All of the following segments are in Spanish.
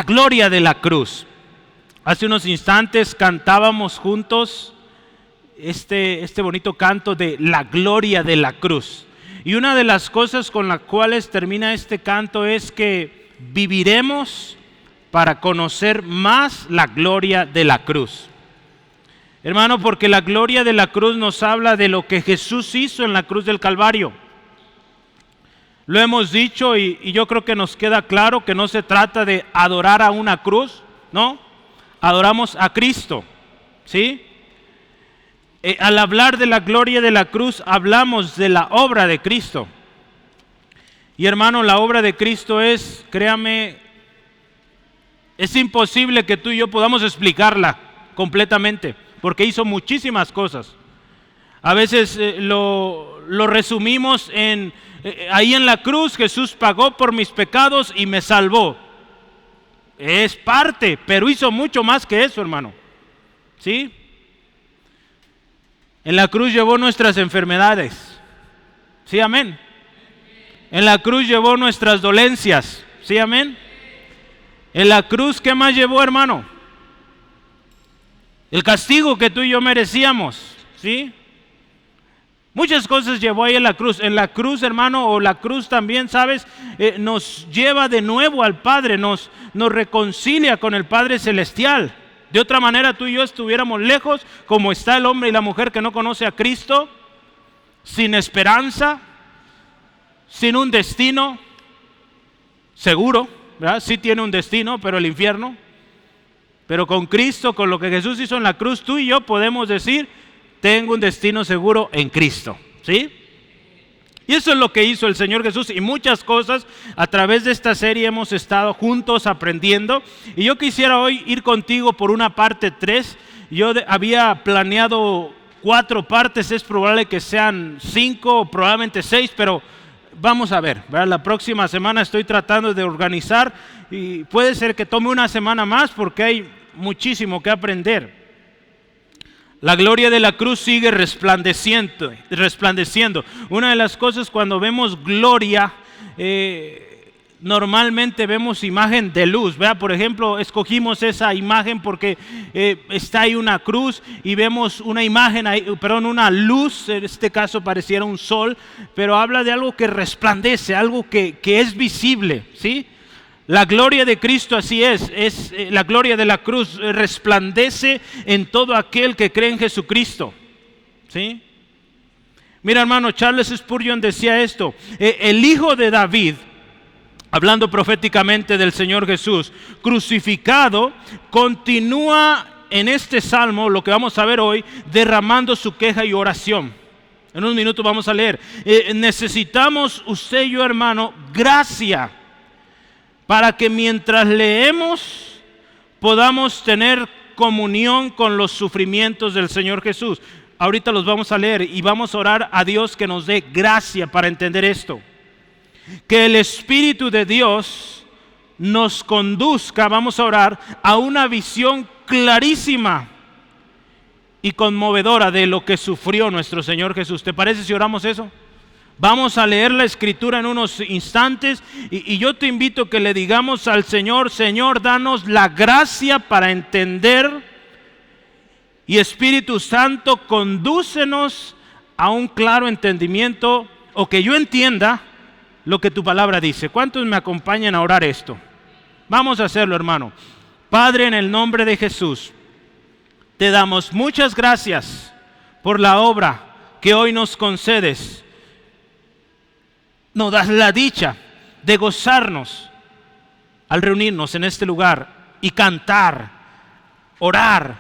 gloria de la cruz. Hace unos instantes cantábamos juntos este bonito canto de la gloria de la cruz. Y una de las cosas con las cuales termina este canto es que viviremos para conocer más la gloria de la cruz. Hermano, porque la gloria de la cruz nos habla de lo que Jesús hizo en la cruz del Calvario. Lo hemos dicho y yo creo que nos queda claro que no se trata de adorar a una cruz, ¿no? Adoramos a Cristo, ¿sí? Al hablar de la gloria de la cruz, hablamos de la obra de Cristo. Y hermano, la obra de Cristo es, créame, es imposible que tú y yo podamos explicarla completamente, porque hizo muchísimas cosas. A veces lo resumimos en, ahí en la cruz Jesús pagó por mis pecados y me salvó. Es parte, pero hizo mucho más que eso, hermano. ¿Sí? En la cruz llevó nuestras enfermedades. ¿Sí, amén? En la cruz llevó nuestras dolencias. ¿Sí, amén? En la cruz, ¿qué más llevó, hermano? El castigo que tú y yo merecíamos. ¿Sí? Muchas cosas llevó ahí en la cruz. En la cruz, hermano, o la cruz también, ¿sabes? Nos lleva de nuevo al Padre, nos reconcilia con el Padre Celestial. De otra manera, tú y yo estuviéramos lejos, como está el hombre y la mujer que no conoce a Cristo, sin esperanza, sin un destino seguro, ¿verdad? Sí tiene un destino, pero el infierno. Pero con Cristo, con lo que Jesús hizo en la cruz, tú y yo podemos decir, tengo un destino seguro en Cristo, ¿sí? Y eso es lo que hizo el Señor Jesús y muchas cosas. A través de esta serie hemos estado juntos aprendiendo. Y yo quisiera hoy ir contigo por una parte 3. Yo había planeado 4 partes, es probable que sean 5 o probablemente 6, pero vamos a ver, ¿verdad? La próxima semana estoy tratando de organizar y puede ser que tome una semana más porque hay muchísimo que aprender. La gloria de la cruz sigue resplandeciendo. Una de las cosas cuando vemos gloria, normalmente vemos imagen de luz, ¿verdad? Por ejemplo, escogimos esa imagen porque está ahí una cruz y vemos una imagen, una luz, en este caso pareciera un sol, pero habla de algo que resplandece, algo que es visible, ¿sí? La gloria de Cristo así es la gloria de la cruz, resplandece en todo aquel que cree en Jesucristo, ¿sí? Mira, hermano, Charles Spurgeon decía esto, el hijo de David, hablando proféticamente del Señor Jesús, crucificado, continúa en este salmo, lo que vamos a ver hoy, derramando su queja y oración. En un minuto vamos a leer. Necesitamos usted y yo, hermano, gracia, para que mientras leemos podamos tener comunión con los sufrimientos del Señor Jesús. Ahorita los vamos a leer y vamos a orar a Dios que nos dé gracia para entender esto. Que el Espíritu de Dios nos conduzca, vamos a orar, a una visión clarísima y conmovedora de lo que sufrió nuestro Señor Jesús. ¿Te parece si oramos eso? Vamos a leer la Escritura en unos instantes y yo te invito a que le digamos al Señor, Señor, danos la gracia para entender y Espíritu Santo, condúcenos a un claro entendimiento o que yo entienda lo que tu palabra dice. ¿Cuántos me acompañan a orar esto? Vamos a hacerlo, hermano. Padre, en el nombre de Jesús, te damos muchas gracias por la obra que hoy nos concedes. Nos das la dicha de gozarnos al reunirnos en este lugar y cantar, orar,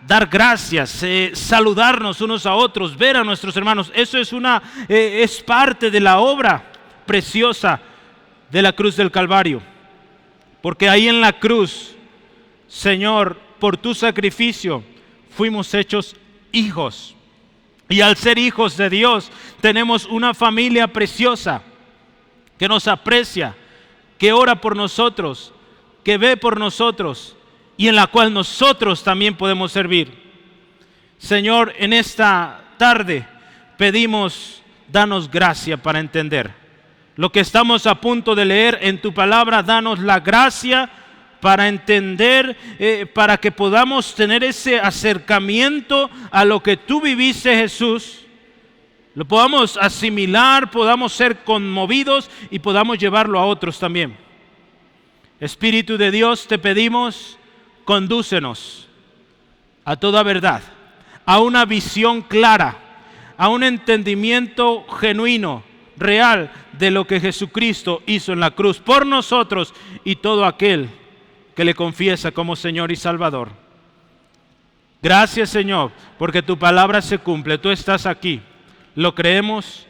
dar gracias, saludarnos unos a otros, ver a nuestros hermanos. Eso es parte de la obra preciosa de la cruz del Calvario. Porque ahí en la cruz, Señor, por tu sacrificio fuimos hechos hijos. Y al ser hijos de Dios tenemos una familia preciosa que nos aprecia, que ora por nosotros, que ve por nosotros y en la cual nosotros también podemos servir. Señor, en esta tarde pedimos, danos gracia para entender lo que estamos a punto de leer en tu palabra. Danos la gracia para entender, para que podamos tener ese acercamiento a lo que tú viviste, Jesús, lo podamos asimilar, podamos ser conmovidos y podamos llevarlo a otros también. Espíritu de Dios, te pedimos, condúcenos a toda verdad, a una visión clara, a un entendimiento genuino, real, de lo que Jesucristo hizo en la cruz por nosotros y todo aquel que le confiesa como Señor y Salvador. Gracias, Señor, porque tu palabra se cumple. Tú estás aquí. Lo creemos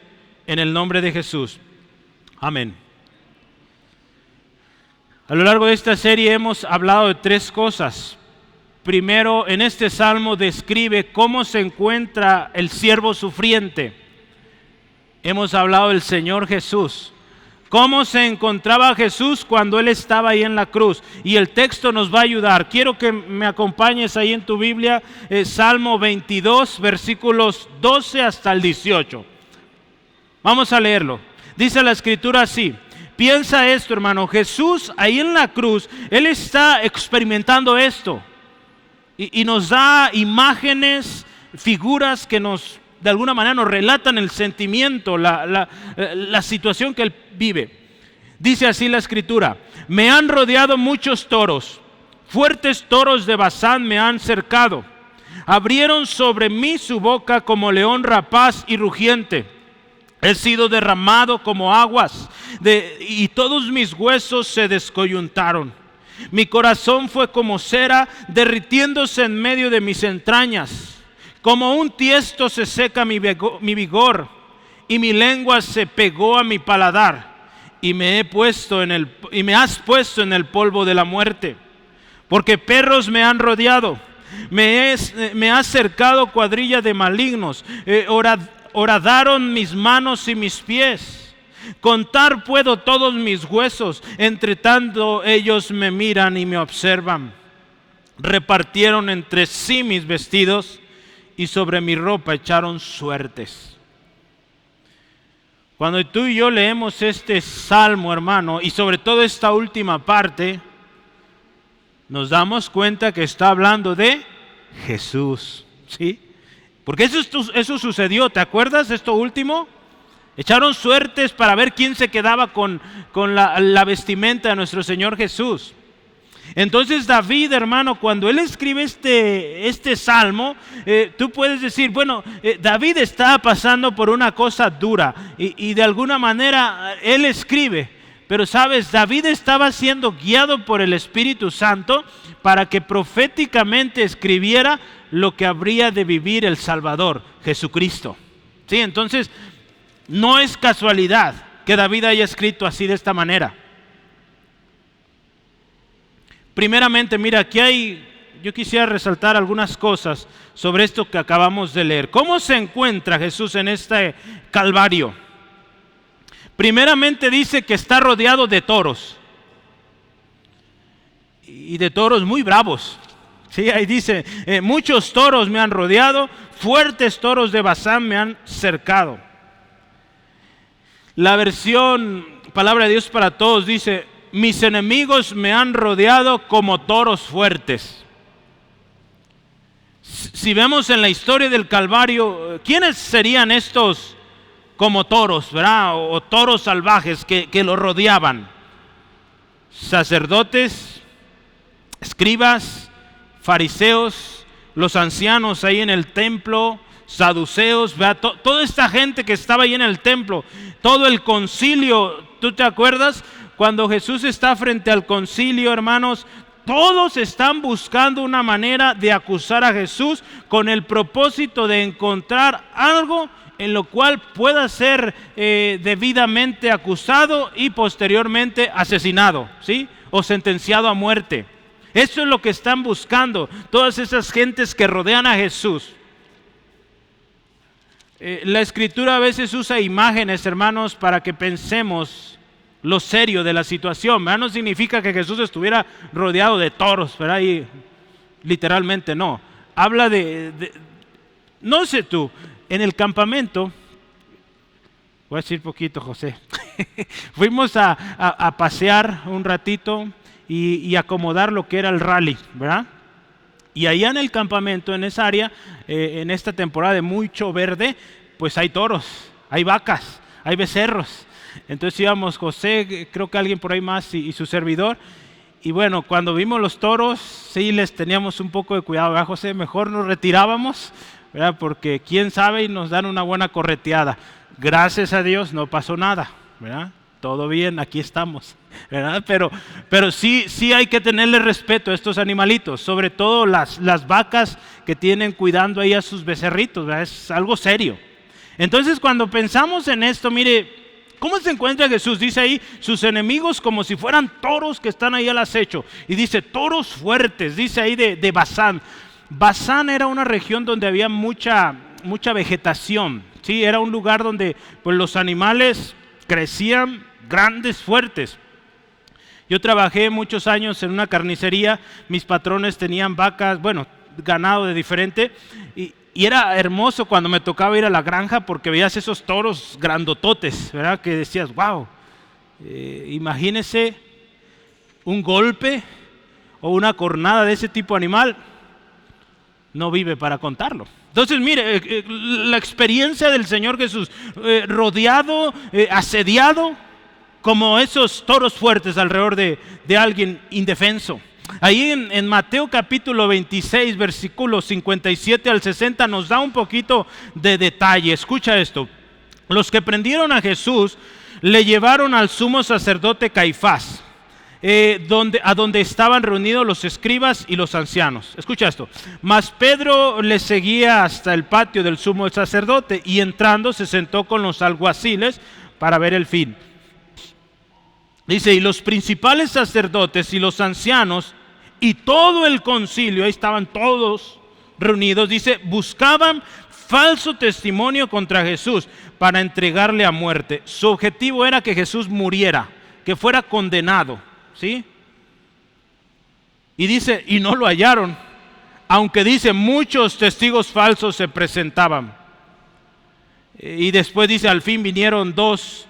en el nombre de Jesús. Amén. A lo largo de esta serie hemos hablado de tres cosas. Primero, en este salmo describe cómo se encuentra el siervo sufriente. Hemos hablado del Señor Jesús. Cómo se encontraba Jesús cuando Él estaba ahí en la cruz. Y el texto nos va a ayudar. Quiero que me acompañes ahí en tu Biblia, Salmo 22, versículos 12 hasta el 18. Vamos a leerlo. Dice la Escritura así. Piensa esto, hermano. Jesús ahí en la cruz, Él está experimentando esto. Y nos da imágenes, figuras que de alguna manera nos relatan el sentimiento, la situación que Él vive. Dice así la Escritura: me han rodeado muchos toros, fuertes toros de Basán me han cercado. Abrieron sobre mí su boca como león rapaz y rugiente. He sido derramado como aguas y todos mis huesos se descoyuntaron. Mi corazón fue como cera derritiéndose en medio de mis entrañas. Como un tiesto se seca mi vigor y mi lengua se pegó a mi paladar. Y me has puesto en el polvo de la muerte. Porque perros me han rodeado, me ha cercado cuadrilla de malignos. Horadaron mis manos y mis pies. Contar puedo todos mis huesos, entre tanto ellos me miran y me observan. Repartieron entre sí mis vestidos y sobre mi ropa echaron suertes. Cuando tú y yo leemos este salmo, hermano, y sobre todo esta última parte, nos damos cuenta que está hablando de Jesús, ¿sí? Porque eso sucedió, ¿te acuerdas de esto último? Echaron suertes para ver quién se quedaba con la vestimenta de nuestro Señor Jesús. Entonces David, hermano, cuando él escribe este salmo, tú puedes decir, bueno, David estaba pasando por una cosa dura y de alguna manera él escribe. Pero sabes, David estaba siendo guiado por el Espíritu Santo para que proféticamente escribiera lo que habría de vivir el Salvador, Jesucristo. Sí, entonces no es casualidad que David haya escrito así de esta manera. Primeramente, mira, yo quisiera resaltar algunas cosas sobre esto que acabamos de leer. ¿Cómo se encuentra Jesús en este Calvario? Primeramente dice que está rodeado de toros. Y de toros muy bravos. Sí, ahí dice, muchos toros me han rodeado, fuertes toros de Basán me han cercado. La versión Palabra de Dios para Todos dice, mis enemigos me han rodeado como toros fuertes. Si vemos en la historia del Calvario, ¿quiénes serían estos como toros, verdad? O toros salvajes que lo rodeaban? Sacerdotes, escribas, fariseos, los ancianos ahí en el templo, saduceos, toda esta gente que estaba ahí en el templo, todo el concilio. ¿Tú te acuerdas? Cuando Jesús está frente al concilio, hermanos, todos están buscando una manera de acusar a Jesús con el propósito de encontrar algo en lo cual pueda ser debidamente acusado y posteriormente asesinado, ¿sí? O sentenciado a muerte. Eso es lo que están buscando todas esas gentes que rodean a Jesús. La Escritura a veces usa imágenes, hermanos, para que pensemos lo serio de la situación, ¿verdad? No significa que Jesús estuviera rodeado de toros, ¿verdad? Y literalmente no. Habla no sé tú, en el campamento, voy a decir poquito, José, fuimos a pasear un ratito y acomodar lo que era el rally, ¿verdad? Y allá en el campamento, en esa área, en esta temporada de mucho verde, pues hay toros, hay vacas, hay becerros. Entonces íbamos José, creo que alguien por ahí más y su servidor. Y bueno, cuando vimos los toros, sí les teníamos un poco de cuidado, ¿verdad, José? Mejor nos retirábamos, ¿verdad? Porque quién sabe y nos dan una buena correteada. Gracias a Dios no pasó nada, ¿verdad? Todo bien, aquí estamos, ¿verdad? Pero sí hay que tenerle respeto a estos animalitos, sobre todo las vacas que tienen cuidando ahí a sus becerritos, ¿verdad? Es algo serio. Entonces cuando pensamos en esto, mire, ¿cómo se encuentra Jesús? Dice ahí, sus enemigos como si fueran toros que están ahí al acecho. Y dice, toros fuertes, dice ahí de Basán. Basán era una región donde había mucha vegetación, ¿sí? Era un lugar donde pues, los animales crecían grandes, fuertes. Yo trabajé muchos años en una carnicería, mis patrones tenían vacas, bueno, ganado de diferente, y era hermoso cuando me tocaba ir a la granja porque veías esos toros grandototes, ¿verdad? Que decías, wow, imagínese un golpe o una cornada de ese tipo de animal, no vive para contarlo. Entonces, mire, la experiencia del Señor Jesús, rodeado, asediado, como esos toros fuertes alrededor de alguien indefenso. Ahí en Mateo capítulo 26, versículos 57 al 60 nos da un poquito de detalle. Escucha esto. Los que prendieron a Jesús le llevaron al sumo sacerdote Caifás, a donde estaban reunidos los escribas y los ancianos. Escucha esto. Mas Pedro le seguía hasta el patio del sumo sacerdote y entrando se sentó con los alguaciles para ver el fin. Dice, y los principales sacerdotes y los ancianos y todo el concilio, ahí estaban todos reunidos, dice, buscaban falso testimonio contra Jesús para entregarle a muerte. Su objetivo era que Jesús muriera, que fuera condenado, ¿sí? Y dice, y no lo hallaron, aunque dice, muchos testigos falsos se presentaban. Y después dice, al fin vinieron dos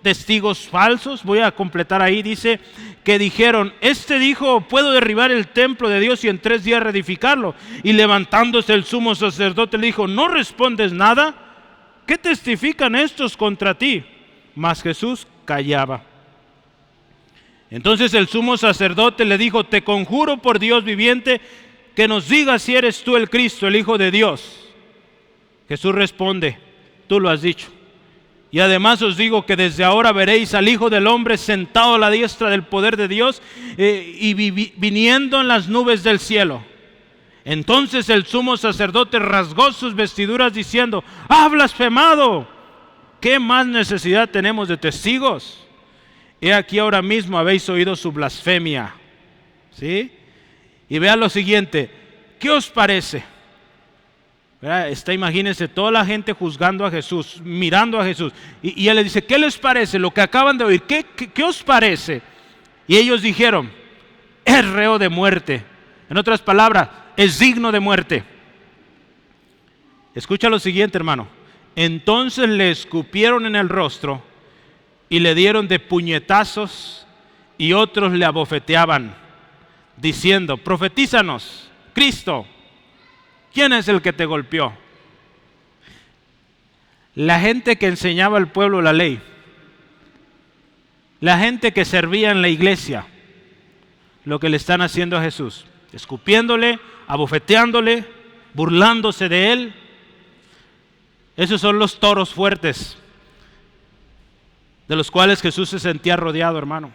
testigos falsos, voy a completar ahí, dice que dijeron, este dijo, puedo derribar el templo de Dios y en 3 días reedificarlo. Y levantándose el sumo sacerdote le dijo, ¿no respondes nada? ¿Qué testifican estos contra ti? Mas Jesús callaba. Entonces el sumo sacerdote le dijo, te conjuro por Dios viviente que nos digas si eres tú el Cristo, el Hijo de Dios. Jesús responde, tú lo has dicho. Y además os digo que desde ahora veréis al Hijo del Hombre sentado a la diestra del poder de Dios y viniendo en las nubes del cielo. Entonces el sumo sacerdote rasgó sus vestiduras diciendo, ¡ah, blasfemado! ¿Qué más necesidad tenemos de testigos? He aquí ahora mismo habéis oído su blasfemia. ¿Sí? Y vean lo siguiente, ¿qué os parece? Imagínense toda la gente juzgando a Jesús, mirando a Jesús, y él le dice, ¿qué les parece lo que acaban de oír? ¿Qué os parece? Y ellos dijeron, es reo de muerte. En otras palabras, es digno de muerte. Escucha lo siguiente, hermano. Entonces le escupieron en el rostro y le dieron de puñetazos y otros le abofeteaban, diciendo, profetízanos, Cristo, ¿quién es el que te golpeó? La gente que enseñaba al pueblo la ley, la gente que servía en la iglesia, lo que le están haciendo a Jesús, escupiéndole, abofeteándole, burlándose de él. Esos son los toros fuertes de los cuales Jesús se sentía rodeado, hermano.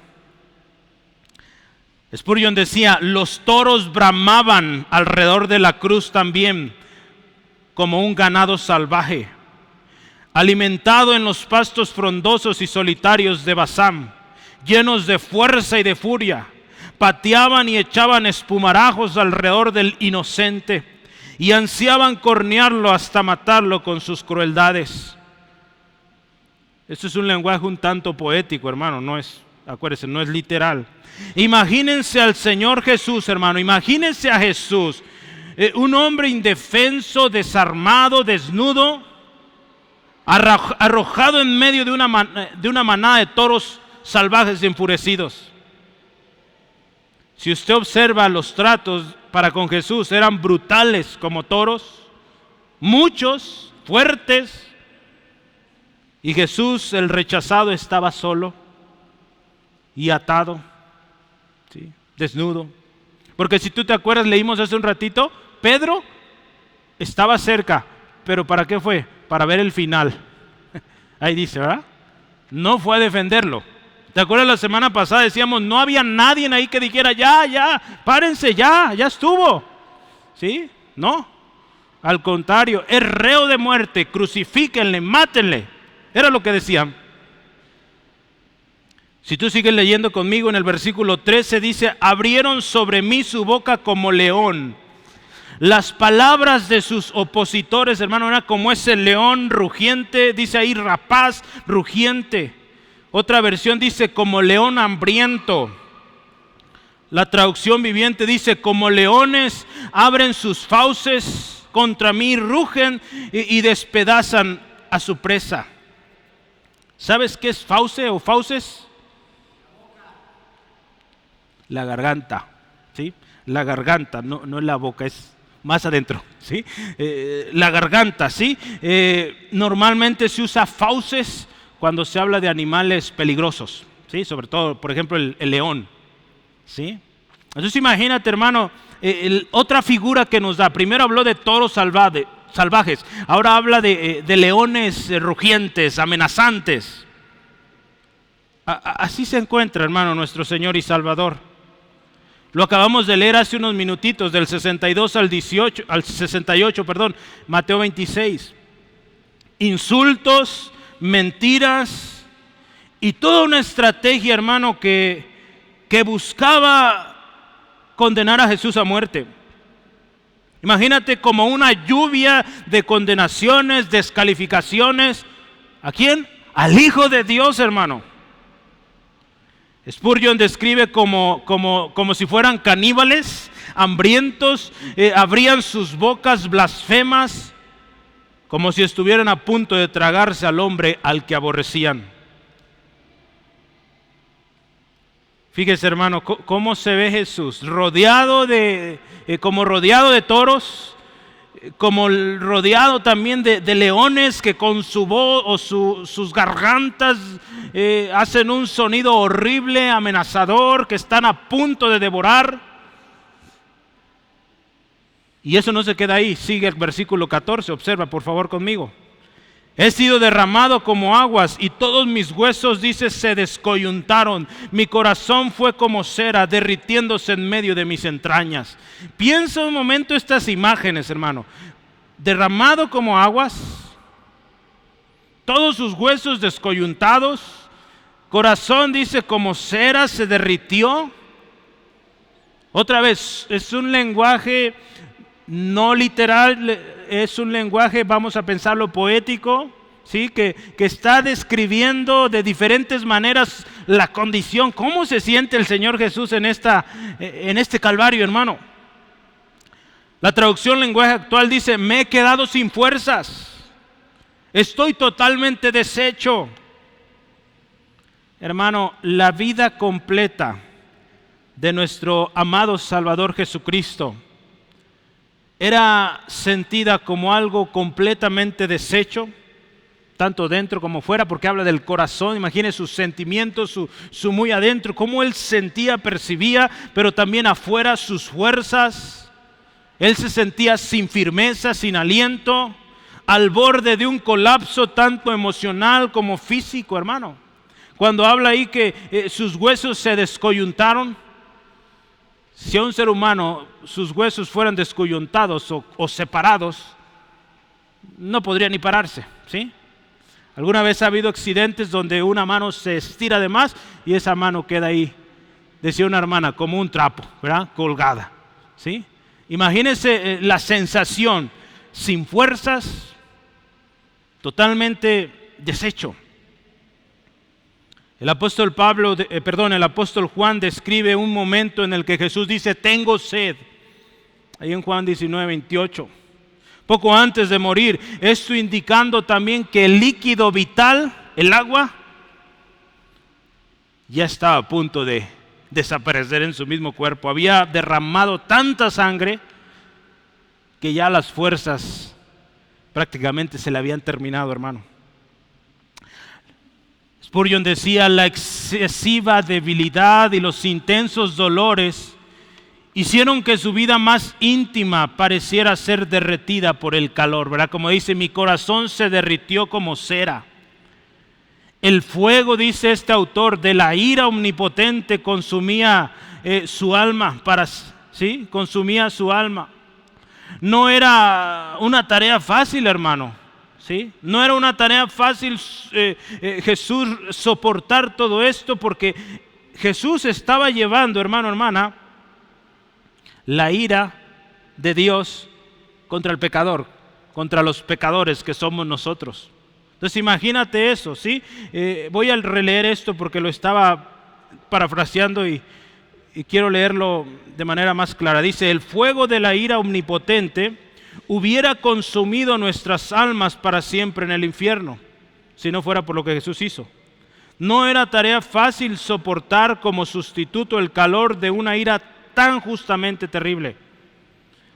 Spurgeon decía, los toros bramaban alrededor de la cruz también, como un ganado salvaje, alimentado en los pastos frondosos y solitarios de Basán, llenos de fuerza y de furia, pateaban y echaban espumarajos alrededor del inocente y ansiaban cornearlo hasta matarlo con sus crueldades. Esto es un lenguaje un tanto poético, hermano, acuérdense, no es literal. Imagínense al Señor Jesús, hermano, imagínense a Jesús, un hombre indefenso, desarmado, desnudo, arrojado en medio de una manada de toros salvajes y enfurecidos. Si usted observa los tratos para con Jesús, eran brutales como toros, muchos, fuertes, y Jesús, el rechazado, estaba solo y atado, ¿sí?, desnudo. Porque si tú te acuerdas, leímos hace un ratito, Pedro estaba cerca, pero ¿para qué fue? Para ver el final. Ahí dice, ¿verdad? No fue a defenderlo. ¿Te acuerdas la semana pasada? Decíamos, no había nadie ahí que dijera, ya, párense, ya estuvo. ¿Sí? No. Al contrario, es reo de muerte, crucifíquenle, mátenle. Era lo que decían. Si tú sigues leyendo conmigo en el versículo 13 dice, abrieron sobre mí su boca como león. Las palabras de sus opositores, hermano, era como ese león rugiente, dice ahí rapaz, rugiente. Otra versión dice como león hambriento. La traducción viviente dice como leones abren sus fauces contra mí, rugen y despedazan a su presa. ¿Sabes qué es fauce o fauces? La garganta, ¿sí? La garganta, no es la boca, es más adentro, ¿sí? La garganta, ¿sí? Normalmente se usa fauces cuando se habla de animales peligrosos, ¿sí? Sobre todo, por ejemplo, el león, ¿sí? Entonces imagínate, hermano, otra figura que nos da. Primero habló de toros salvajes, ahora habla de leones rugientes, amenazantes. Así se encuentra, hermano, nuestro Señor y Salvador. Lo acabamos de leer hace unos minutitos, del 62 al 68, Mateo 26. Insultos, mentiras y toda una estrategia, hermano, que buscaba condenar a Jesús a muerte. Imagínate como una lluvia de condenaciones, descalificaciones. ¿A quién? Al Hijo de Dios, hermano. Spurgeon describe como si fueran caníbales, hambrientos, abrían sus bocas blasfemas, como si estuvieran a punto de tragarse al hombre al que aborrecían. Fíjese, hermano, cómo se ve Jesús, rodeado de toros, como rodeado también de leones que con su voz o sus gargantas hacen un sonido horrible, amenazador, que están a punto de devorar. Y eso no se queda ahí, sigue el versículo 14, observa por favor conmigo. He sido derramado como aguas y todos mis huesos, dice, se descoyuntaron. Mi corazón fue como cera derritiéndose en medio de mis entrañas. Piensa un momento estas imágenes, hermano. Derramado como aguas, todos sus huesos descoyuntados, corazón, dice, como cera se derritió. Otra vez, es un lenguaje no literal, es un lenguaje, vamos a pensarlo, poético, ¿sí? Que está describiendo de diferentes maneras la condición, cómo se siente el Señor Jesús en este Calvario, hermano. La traducción lenguaje actual dice, me he quedado sin fuerzas, estoy totalmente deshecho. Hermano, la vida completa de nuestro amado Salvador Jesucristo era sentida como algo completamente deshecho, tanto dentro como fuera, porque habla del corazón. Imagine sus sentimientos, su muy adentro, cómo él sentía, percibía, pero también afuera sus fuerzas. Él se sentía sin firmeza, sin aliento, al borde de un colapso tanto emocional como físico, hermano. Cuando habla ahí que sus huesos se descoyuntaron, si a un ser humano sus huesos fueran descoyuntados o separados, no podría ni pararse, ¿sí? ¿Alguna vez ha habido accidentes donde una mano se estira de más y esa mano queda ahí, decía una hermana, como un trapo, ¿verdad? Colgada, ¿sí? Imagínense la sensación, sin fuerzas, totalmente deshecho. El apóstol Juan describe un momento en el que Jesús dice, tengo sed. Ahí en Juan 19:28. Poco antes de morir, esto indicando también que el líquido vital, el agua, ya estaba a punto de desaparecer en su mismo cuerpo. Había derramado tanta sangre que ya las fuerzas prácticamente se le habían terminado, hermano. Spurgeon decía: la excesiva debilidad y los intensos dolores hicieron que su vida más íntima pareciera ser derretida por el calor, ¿verdad? Como dice, mi corazón se derritió como cera. El fuego, dice este autor, de la ira omnipotente consumía su alma, ¿sí? Consumía su alma. No era una tarea fácil, hermano, ¿sí? No era una tarea fácil Jesús soportar todo esto, porque Jesús estaba llevando, hermano, hermana, la ira de Dios contra el pecador, contra los pecadores que somos nosotros. Entonces imagínate eso, ¿sí? Voy a releer esto porque lo estaba parafraseando y quiero leerlo de manera más clara. Dice: el fuego de la ira omnipotente hubiera consumido nuestras almas para siempre en el infierno, si no fuera por lo que Jesús hizo. No era tarea fácil soportar como sustituto el calor de una ira tan justamente terrible.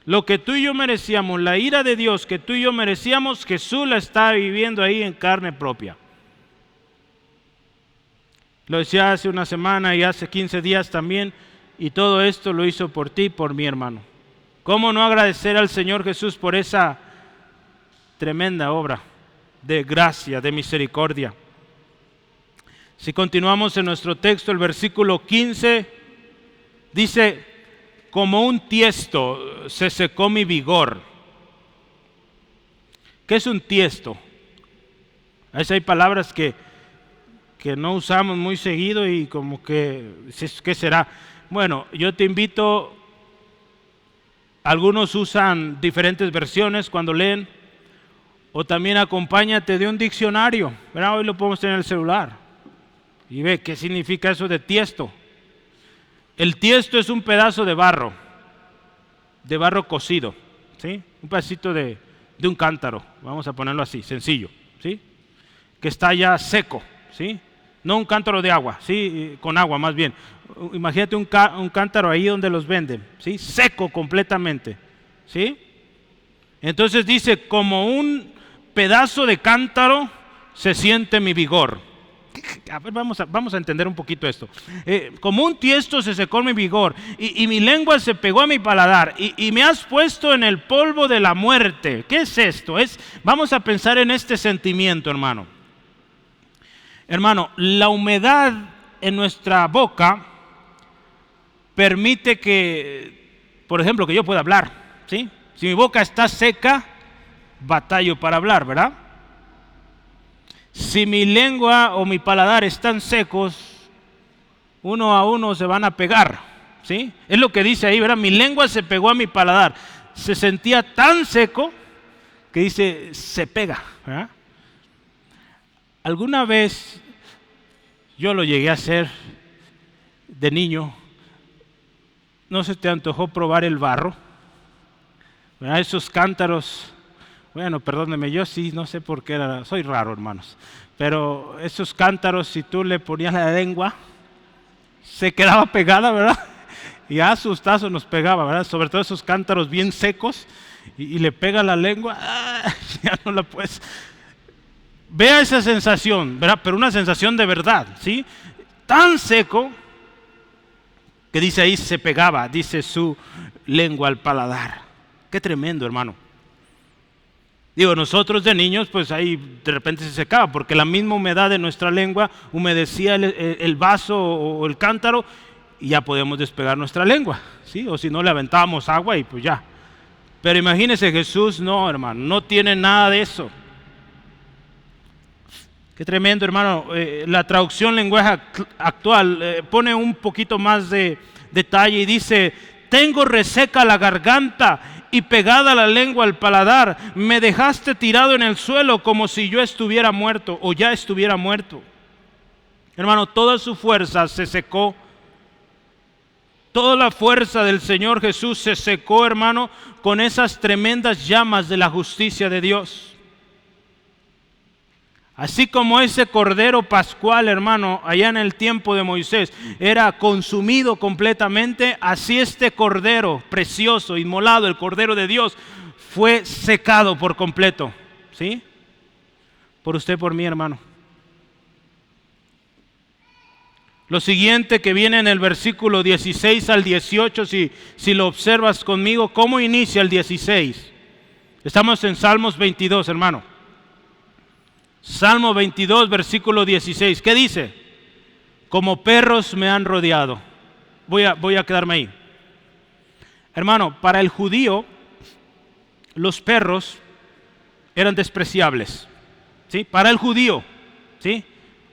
Lo que tú y yo merecíamos, la ira de Dios que tú y yo merecíamos, Jesús la está viviendo ahí en carne propia. Lo decía hace una semana y hace 15 días también, y todo esto lo hizo por ti y por mí, hermano. ¿Cómo no agradecer al Señor Jesús por esa tremenda obra de gracia, de misericordia? Si continuamos en nuestro texto, el versículo 15 dice: como un tiesto se secó mi vigor. ¿Qué es un tiesto? A veces hay palabras que no usamos muy seguido y como que, ¿qué será? Bueno, yo te invito, algunos usan diferentes versiones cuando leen, o también acompáñate de un diccionario, ¿verdad? Hoy lo podemos tener en el celular y ve qué significa eso de tiesto. El tiesto es un pedazo de barro cocido, ¿sí? Un pedacito de un cántaro, vamos a ponerlo así, sencillo, ¿sí? Que está ya seco, ¿sí? No un cántaro de agua, ¿sí? Con agua más bien. Imagínate un cántaro ahí donde los venden, ¿sí? Seco completamente, ¿sí? Entonces dice: como un pedazo de cántaro se siente mi vigor. A ver, vamos a entender un poquito esto. Como un tiesto se secó mi vigor y mi lengua se pegó a mi paladar y me has puesto en el polvo de la muerte. ¿Qué es esto? Vamos a pensar en este sentimiento, hermano. Hermano, la humedad en nuestra boca permite que, por ejemplo, que yo pueda hablar, ¿sí? Si mi boca está seca, batallo para hablar, ¿verdad? Si mi lengua o mi paladar están secos, uno a uno se van a pegar, ¿sí? Es lo que dice ahí, ¿verdad? Mi lengua se pegó a mi paladar. Se sentía tan seco que dice, se pega, ¿verdad? Alguna vez yo lo llegué a hacer de niño. ¿No se te antojó probar el barro? ¿Verdad? Esos cántaros. Bueno, perdóneme, yo sí, no sé por qué soy raro, hermanos. Pero esos cántaros, si tú le ponías la lengua, se quedaba pegada, ¿verdad? Y a asustazos nos pegaba, ¿verdad? Sobre todo esos cántaros bien secos, y le pega la lengua, ya no la puedes. Vea esa sensación, ¿verdad? Pero una sensación de verdad, ¿sí? Tan seco que dice ahí se pegaba, dice su lengua al paladar. Qué tremendo, hermano. Digo, nosotros de niños, pues ahí de repente se secaba, porque la misma humedad de nuestra lengua humedecía el vaso o el cántaro y ya podíamos despegar nuestra lengua, ¿sí? O si no, le aventábamos agua y pues ya. Pero imagínese, Jesús no, hermano, no tiene nada de eso. Qué tremendo, hermano. La traducción lenguaje actual pone un poquito más de detalle y dice: tengo reseca la garganta y pegada la lengua al paladar, me dejaste tirado en el suelo como si yo estuviera muerto o ya estuviera muerto. Hermano, toda su fuerza se secó. Toda la fuerza del Señor Jesús se secó, hermano, con esas tremendas llamas de la justicia de Dios. Así como ese cordero pascual, hermano, allá en el tiempo de Moisés, era consumido completamente, así este cordero precioso, inmolado, el cordero de Dios, fue secado por completo. ¿Sí? Por usted, por mí, hermano. Lo siguiente que viene en el versículo 16 al 18, si lo observas conmigo, ¿cómo inicia el 16? Estamos en Salmos 22, hermano. Salmo 22, versículo 16. ¿Qué dice? Como perros me han rodeado. Voy a quedarme ahí. Hermano, para el judío, los perros eran despreciables. ¿Sí? Para el judío, ¿sí?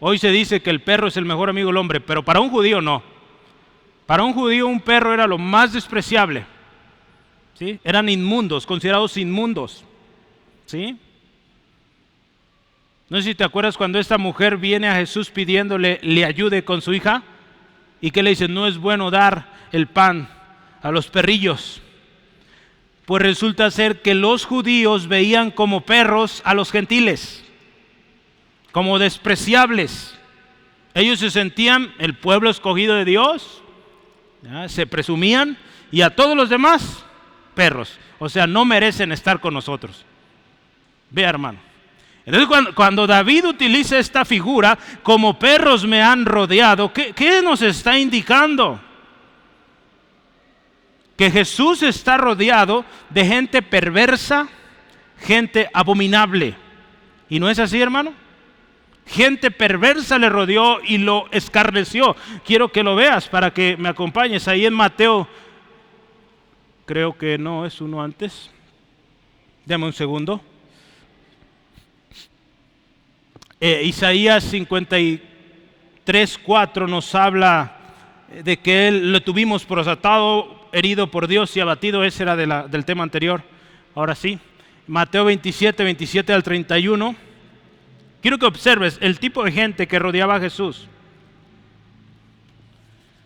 Hoy se dice que el perro es el mejor amigo del hombre, pero para un judío no. Para un judío un perro era lo más despreciable. ¿Sí? Eran inmundos, considerados inmundos. ¿Sí? No sé si te acuerdas cuando esta mujer viene a Jesús pidiéndole le ayude con su hija y que le dice, no es bueno dar el pan a los perrillos. Pues resulta ser que los judíos veían como perros a los gentiles, como despreciables. Ellos se sentían el pueblo escogido de Dios, ¿ya? Se presumían, y a todos los demás, perros. O sea, no merecen estar con nosotros. Vea, hermano. Entonces cuando David utiliza esta figura, como perros me han rodeado, ¿qué nos está indicando? Que Jesús está rodeado de gente perversa, gente abominable. ¿Y no es así, hermano? Gente perversa le rodeó y lo escarneció. Quiero que lo veas para que me acompañes. Ahí en Mateo, creo que no, es uno antes. Dame un segundo. Isaías 53:4 nos habla de que él lo tuvimos por azotado, herido por Dios y abatido. Ese era del tema anterior. Ahora sí, Mateo 27 al 31. Quiero que observes el tipo de gente que rodeaba a Jesús.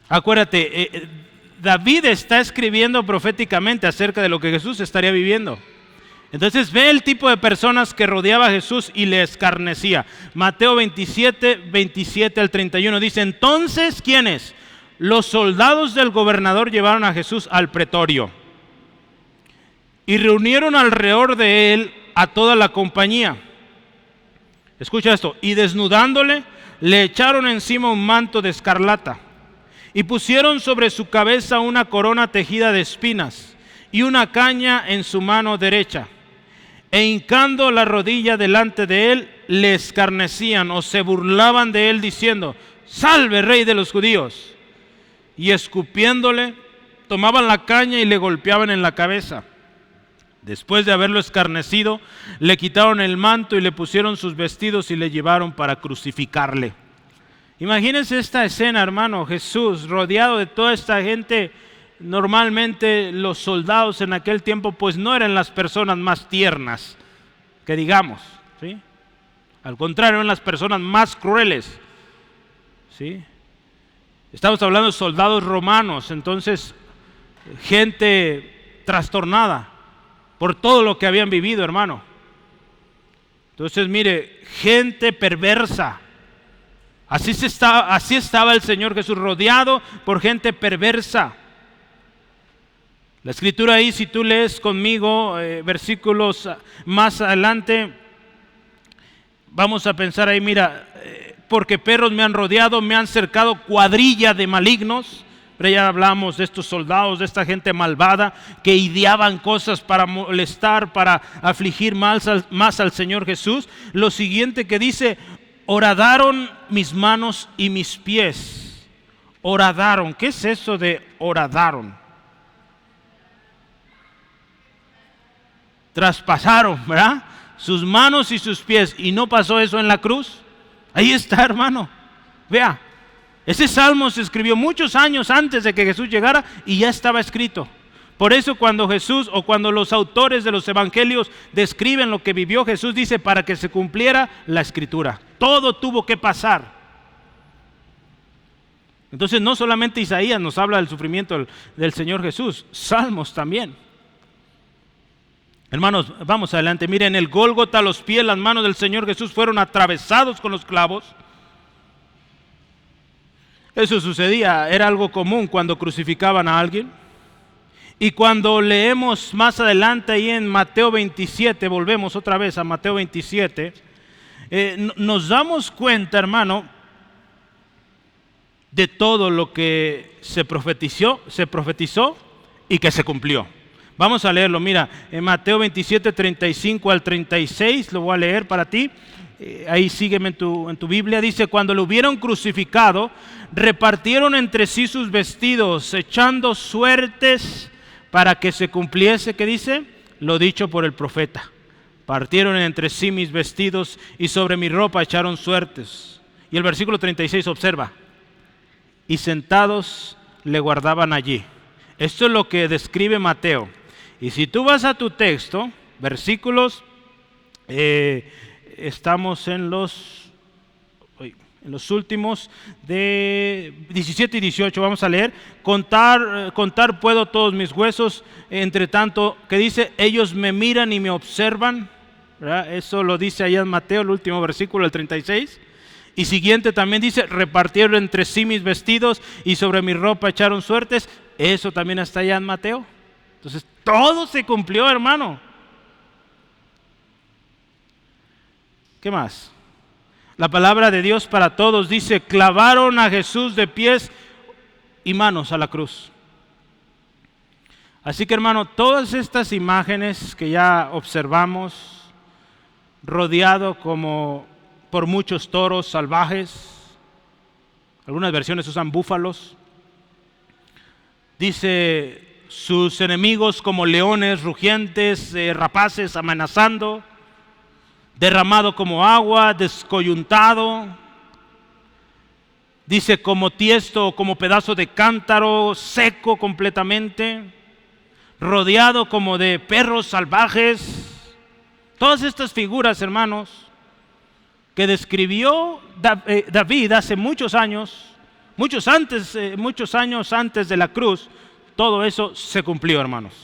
Acuérdate, David está escribiendo proféticamente acerca de lo que Jesús estaría viviendo. Entonces ve el tipo de personas que rodeaba a Jesús y le escarnecía. Mateo 27 al 31 dice, entonces, ¿quiénes? Los soldados del gobernador llevaron a Jesús al pretorio y reunieron alrededor de él a toda la compañía. Escucha esto, y desnudándole, le echaron encima un manto de escarlata y pusieron sobre su cabeza una corona tejida de espinas y una caña en su mano derecha. E hincando la rodilla delante de él, le escarnecían o se burlaban de él diciendo, salve, rey de los judíos. Y escupiéndole, tomaban la caña y le golpeaban en la cabeza. Después de haberlo escarnecido, le quitaron el manto y le pusieron sus vestidos y le llevaron para crucificarle. Imagínense esta escena, hermano, Jesús rodeado de toda esta gente. Normalmente los soldados en aquel tiempo pues no eran las personas más tiernas, que digamos, ¿sí? Al contrario, eran las personas más crueles, ¿sí? Estamos hablando de soldados romanos, entonces gente trastornada por todo lo que habían vivido, hermano. Entonces mire, gente perversa. Así estaba el Señor Jesús, rodeado por gente perversa. La escritura ahí, si tú lees conmigo versículos más adelante, vamos a pensar ahí, mira, porque perros me han rodeado, me han cercado cuadrilla de malignos. Pero ya hablamos de estos soldados, de esta gente malvada que ideaban cosas para molestar, para afligir más al Señor Jesús. Lo siguiente que dice, horadaron mis manos y mis pies. Horadaron, ¿qué es eso de horadaron? Traspasaron, ¿verdad? Sus manos y sus pies. ¿Y no pasó eso en la cruz? Ahí está, hermano. Vea, ese salmo se escribió muchos años antes de que Jesús llegara y ya estaba escrito. Por eso cuando Jesús o cuando los autores de los evangelios describen lo que vivió Jesús, dice para que se cumpliera la escritura. Todo tuvo que pasar. Entonces no solamente Isaías nos habla del sufrimiento del Señor Jesús, Salmos también. Hermanos, vamos adelante. Miren, el Gólgota, los pies, las manos del Señor Jesús fueron atravesados con los clavos. Eso sucedía, era algo común cuando crucificaban a alguien. Y cuando leemos más adelante ahí en Mateo 27, volvemos otra vez a Mateo 27, nos damos cuenta, hermano, de todo lo que se profetizó y que se cumplió. Vamos a leerlo, mira, en Mateo 27, 35 al 36, lo voy a leer para ti. Ahí sígueme en tu Biblia. Dice: cuando lo hubieron crucificado, repartieron entre sí sus vestidos, echando suertes para que se cumpliese, ¿qué dice? Lo dicho por el profeta. Partieron entre sí mis vestidos y sobre mi ropa echaron suertes. Y el versículo 36 observa: y sentados le guardaban allí. Esto es lo que describe Mateo. Y si tú vas a tu texto, versículos, estamos en los últimos de 17 y 18, vamos a leer. Contar puedo todos mis huesos, entre tanto, que dice, ellos me miran y me observan, ¿verdad? Eso lo dice allá en Mateo, el último versículo, el 36. Y siguiente también dice, repartieron entre sí mis vestidos y sobre mi ropa echaron suertes. Eso también está allá en Mateo. Entonces, todo se cumplió, hermano. ¿Qué más? La palabra de Dios para todos dice, clavaron a Jesús de pies y manos a la cruz. Así que, hermano, todas estas imágenes que ya observamos, rodeado como por muchos toros salvajes, algunas versiones usan búfalos, dice sus enemigos como leones rugientes, rapaces amenazando, derramado como agua, descoyuntado, dice como tiesto, como pedazo de cántaro, seco completamente, rodeado como de perros salvajes. Todas estas figuras, hermanos, que describió David hace muchos años antes de la cruz, todo eso se cumplió, hermanos.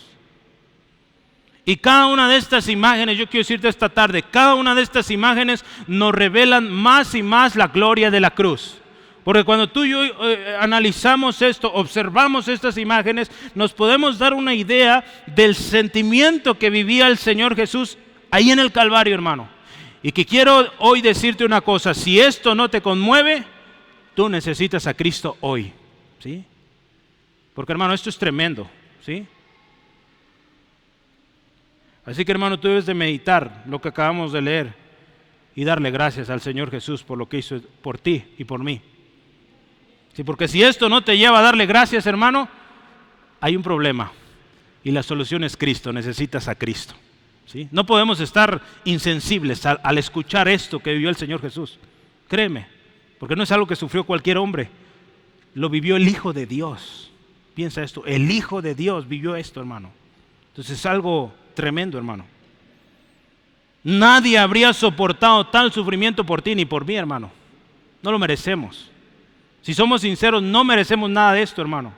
Y cada una de estas imágenes, yo quiero decirte esta tarde, cada una de estas imágenes nos revelan más y más la gloria de la cruz. Porque cuando tú y yo analizamos esto, observamos estas imágenes, nos podemos dar una idea del sentimiento que vivía el Señor Jesús ahí en el Calvario, hermano. Y que quiero hoy decirte una cosa: si esto no te conmueve, tú necesitas a Cristo hoy, ¿sí? Porque, hermano, esto es tremendo, ¿sí? Así que, hermano, tú debes de meditar lo que acabamos de leer y darle gracias al Señor Jesús por lo que hizo por ti y por mí. Sí, porque si esto no te lleva a darle gracias, hermano, hay un problema. Y la solución es Cristo, necesitas a Cristo, ¿sí? No podemos estar insensibles al escuchar esto que vivió el Señor Jesús. Créeme, porque no es algo que sufrió cualquier hombre. Lo vivió el Hijo de Dios. Piensa esto, el Hijo de Dios vivió esto, hermano. Entonces es algo tremendo, hermano. Nadie habría soportado tal sufrimiento por ti ni por mí, hermano. No lo merecemos. Si somos sinceros, no merecemos nada de esto, hermano.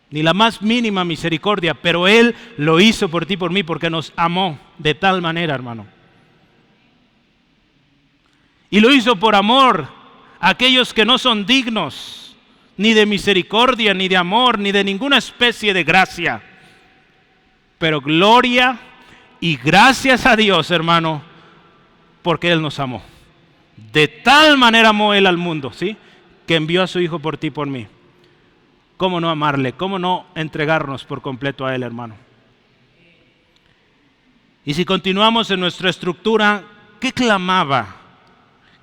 Ni la más mínima misericordia, pero Él lo hizo por ti y por mí porque nos amó de tal manera, hermano. Y lo hizo por amor a aquellos que no son dignos ni de misericordia, ni de amor, ni de ninguna especie de gracia. Pero gloria y gracias a Dios, hermano, porque Él nos amó. De tal manera amó Él al mundo, ¿sí? Que envió a su Hijo por ti y por mí. ¿Cómo no amarle? ¿Cómo no entregarnos por completo a Él, hermano? Y si continuamos en nuestra estructura, ¿qué clamaba?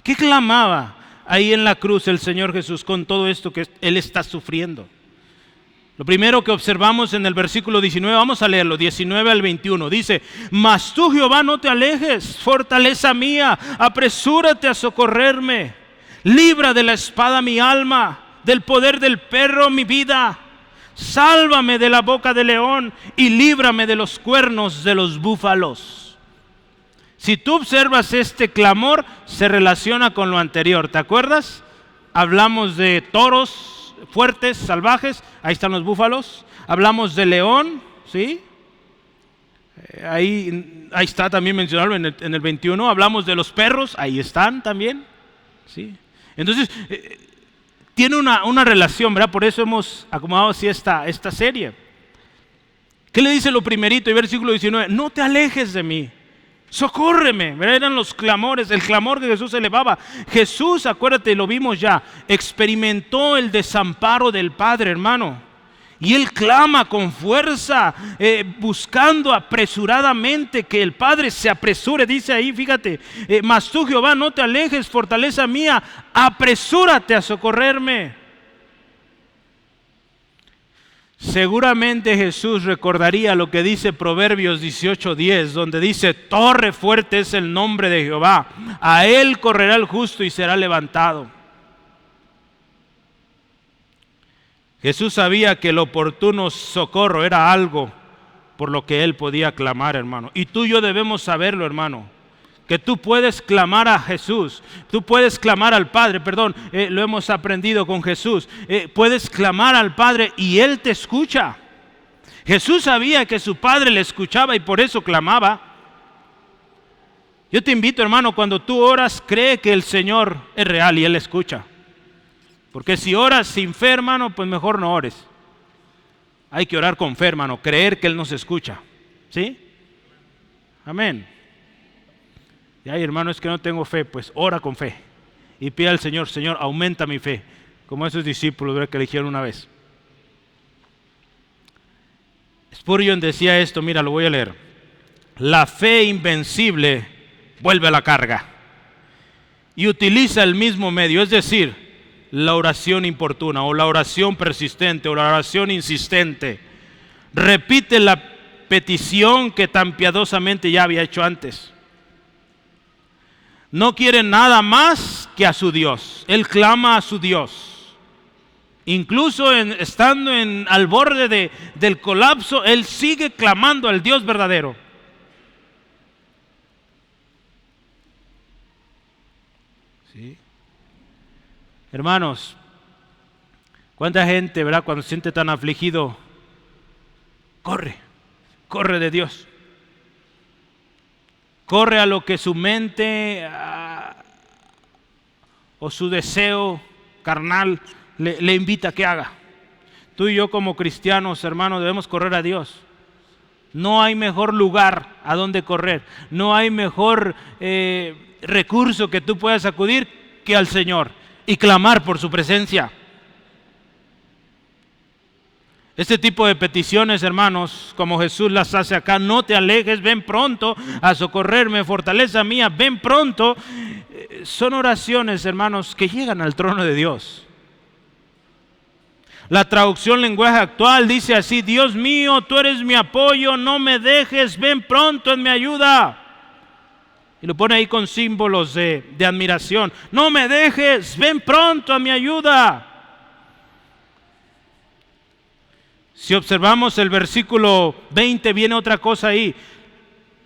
¿Qué clamaba ahí en la cruz el Señor Jesús con todo esto que Él está sufriendo? Lo primero que observamos en el versículo 19, vamos a leerlo, 19 al 21, dice: mas tú, Jehová, no te alejes, fortaleza mía, apresúrate a socorrerme, libra de la espada mi alma, del poder del perro mi vida, sálvame de la boca del león y líbrame de los cuernos de los búfalos. Si tú observas este clamor, se relaciona con lo anterior, ¿te acuerdas? Hablamos de toros fuertes, salvajes, ahí están los búfalos. Hablamos de león, ¿sí? Ahí está también mencionado en el 21, hablamos de los perros, ahí están también. ¿Sí? Entonces, tiene una relación, ¿verdad? Por eso hemos acomodado así esta serie. ¿Qué le dice lo primerito? Y versículo 19, no te alejes de mí, socórreme. ¿Verdad? Eran los clamores, el clamor que Jesús elevaba. Jesús, acuérdate, lo vimos ya, experimentó el desamparo del Padre, hermano. Y Él clama con fuerza, buscando apresuradamente que el Padre se apresure. Dice ahí, fíjate, mas tú, Jehová, no te alejes, fortaleza mía, apresúrate a socorrerme. Seguramente Jesús recordaría lo que dice Proverbios 18:10, donde dice, torre fuerte es el nombre de Jehová, a Él correrá el justo y será levantado. Jesús sabía que el oportuno socorro era algo por lo que Él podía clamar, hermano. Y tú y yo debemos saberlo, hermano, que tú puedes clamar a Jesús, tú puedes clamar al Padre, lo hemos aprendido con Jesús, puedes clamar al Padre y Él te escucha. Jesús sabía que su Padre le escuchaba y por eso clamaba. Yo te invito, hermano, cuando tú oras, cree que el Señor es real y Él escucha. Porque si oras sin fe, hermano, pues mejor no ores. Hay que orar con fe, hermano, creer que Él nos escucha. ¿Sí? Amén. Y ay, hermano, es que no tengo fe, pues ora con fe. Y pide al Señor, Señor, aumenta mi fe. Como esos discípulos, ¿verdad?, que le dijeron una vez. Spurgeon decía esto, mira, lo voy a leer. La fe invencible vuelve a la carga y utiliza el mismo medio, es decir, la oración importuna o la oración persistente o la oración insistente. Repite la petición que tan piadosamente ya había hecho antes. No quiere nada más que a su Dios. Él clama a su Dios. Incluso estando al borde del colapso, Él sigue clamando al Dios verdadero. ¿Sí? Hermanos, ¿cuánta gente, verdad, cuando se siente tan afligido, corre de Dios? Corre a lo que su mente o su deseo carnal le invita a que haga. Tú y yo como cristianos, hermanos, debemos correr a Dios. No hay mejor lugar a donde correr. No hay mejor recurso que tú puedas acudir que al Señor y clamar por su presencia. Este tipo de peticiones, hermanos, como Jesús las hace acá, no te alejes, ven pronto a socorrerme, fortaleza mía, ven pronto. Son oraciones, hermanos, que llegan al trono de Dios. La traducción lenguaje actual dice así: Dios mío, tú eres mi apoyo, no me dejes, ven pronto en mi ayuda. Y lo pone ahí con símbolos de admiración. No me dejes, ven pronto a mi ayuda. Si observamos el versículo 20, viene otra cosa ahí.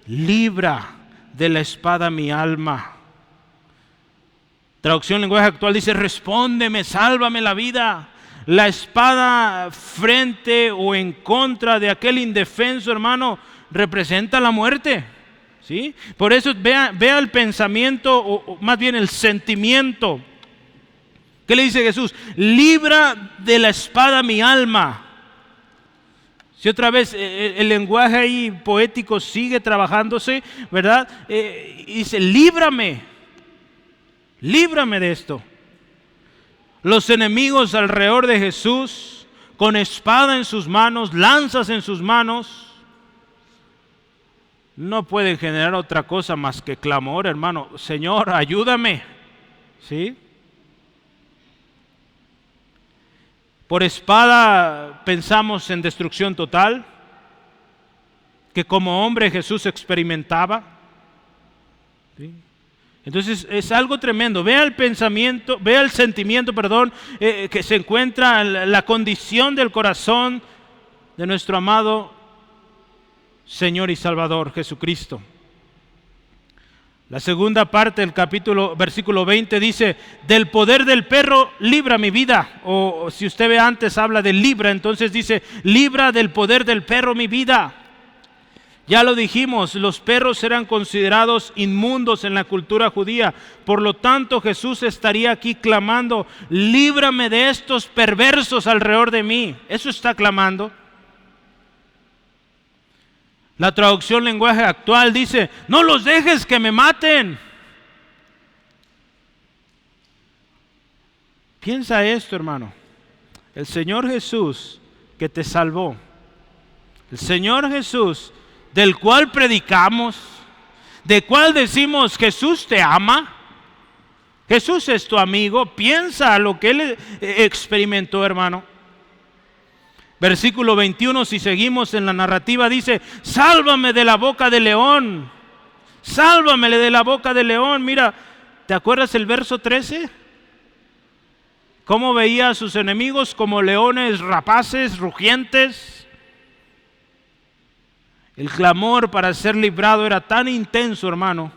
Libra de la espada mi alma. Traducción lenguaje actual dice: respóndeme, sálvame la vida. La espada frente o en contra de aquel indefenso, hermano, representa la muerte. ¿Sí? Por eso vea el pensamiento, o más bien el sentimiento. ¿Qué le dice Jesús? Libra de la espada mi alma. Si otra vez el lenguaje ahí poético sigue trabajándose, ¿verdad? Dice, líbrame de esto. Los enemigos alrededor de Jesús, con espada en sus manos, lanzas en sus manos, no pueden generar otra cosa más que clamor, hermano. Señor, ayúdame. ¿Sí? Por espada pensamos en destrucción total, que como hombre Jesús experimentaba. ¿Sí? Entonces es algo tremendo. Vea el pensamiento, vea el sentimiento, que se encuentra en la condición del corazón de nuestro amado Señor y Salvador Jesucristo. La segunda parte del capítulo, versículo 20 dice: del poder del perro libra mi vida. O si usted ve antes habla de libra, entonces dice: libra del poder del perro mi vida. Ya lo dijimos, los perros eran considerados inmundos en la cultura judía. Por lo tanto, Jesús estaría aquí clamando: líbrame de estos perversos alrededor de mí. Eso está clamando. La traducción lenguaje actual dice: no los dejes que me maten. Piensa esto, hermano. El Señor Jesús que te salvó, el Señor Jesús del cual predicamos, del cual decimos: Jesús te ama, Jesús es tu amigo. Piensa lo que Él experimentó, hermano. Versículo 21, si seguimos en la narrativa, dice: sálvame de la boca del león, sálvame de la boca del león. Mira, ¿te acuerdas el verso 13? ¿Cómo veía a sus enemigos? Como leones rapaces, rugientes. El clamor para ser librado era tan intenso, hermano,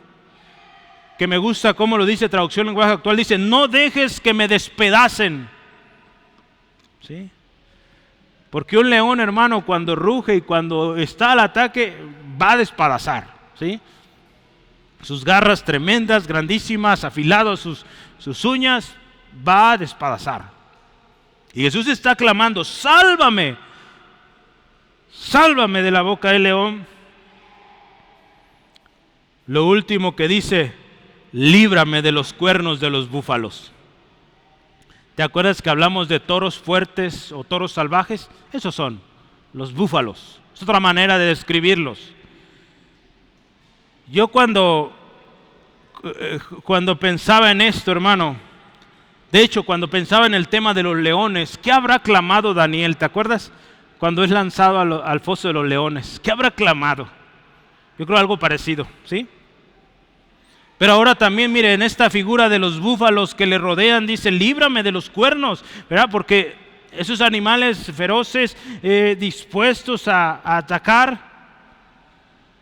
que me gusta cómo lo dice traducción lenguaje actual. Dice: no dejes que me despedacen. ¿Sí? Porque un león, hermano, cuando ruge y cuando está al ataque, va a despedazar. ¿Sí? Sus garras tremendas, grandísimas, afilados sus uñas, va a despedazar. Y Jesús está clamando: sálvame. Sálvame de la boca del león. Lo último que dice: líbrame de los cuernos de los búfalos. ¿Te acuerdas que hablamos de toros fuertes o toros salvajes? Esos son los búfalos. Es otra manera de describirlos. Yo cuando pensaba en esto, hermano, de hecho cuando pensaba en el tema de los leones, ¿qué habrá clamado Daniel? ¿Te acuerdas? Cuando es lanzado al foso de los leones, ¿qué habrá clamado? Yo creo algo parecido, ¿sí? Pero ahora también, mire, en esta figura de los búfalos que le rodean, dice: líbrame de los cuernos, ¿verdad? Porque esos animales feroces, dispuestos a atacar.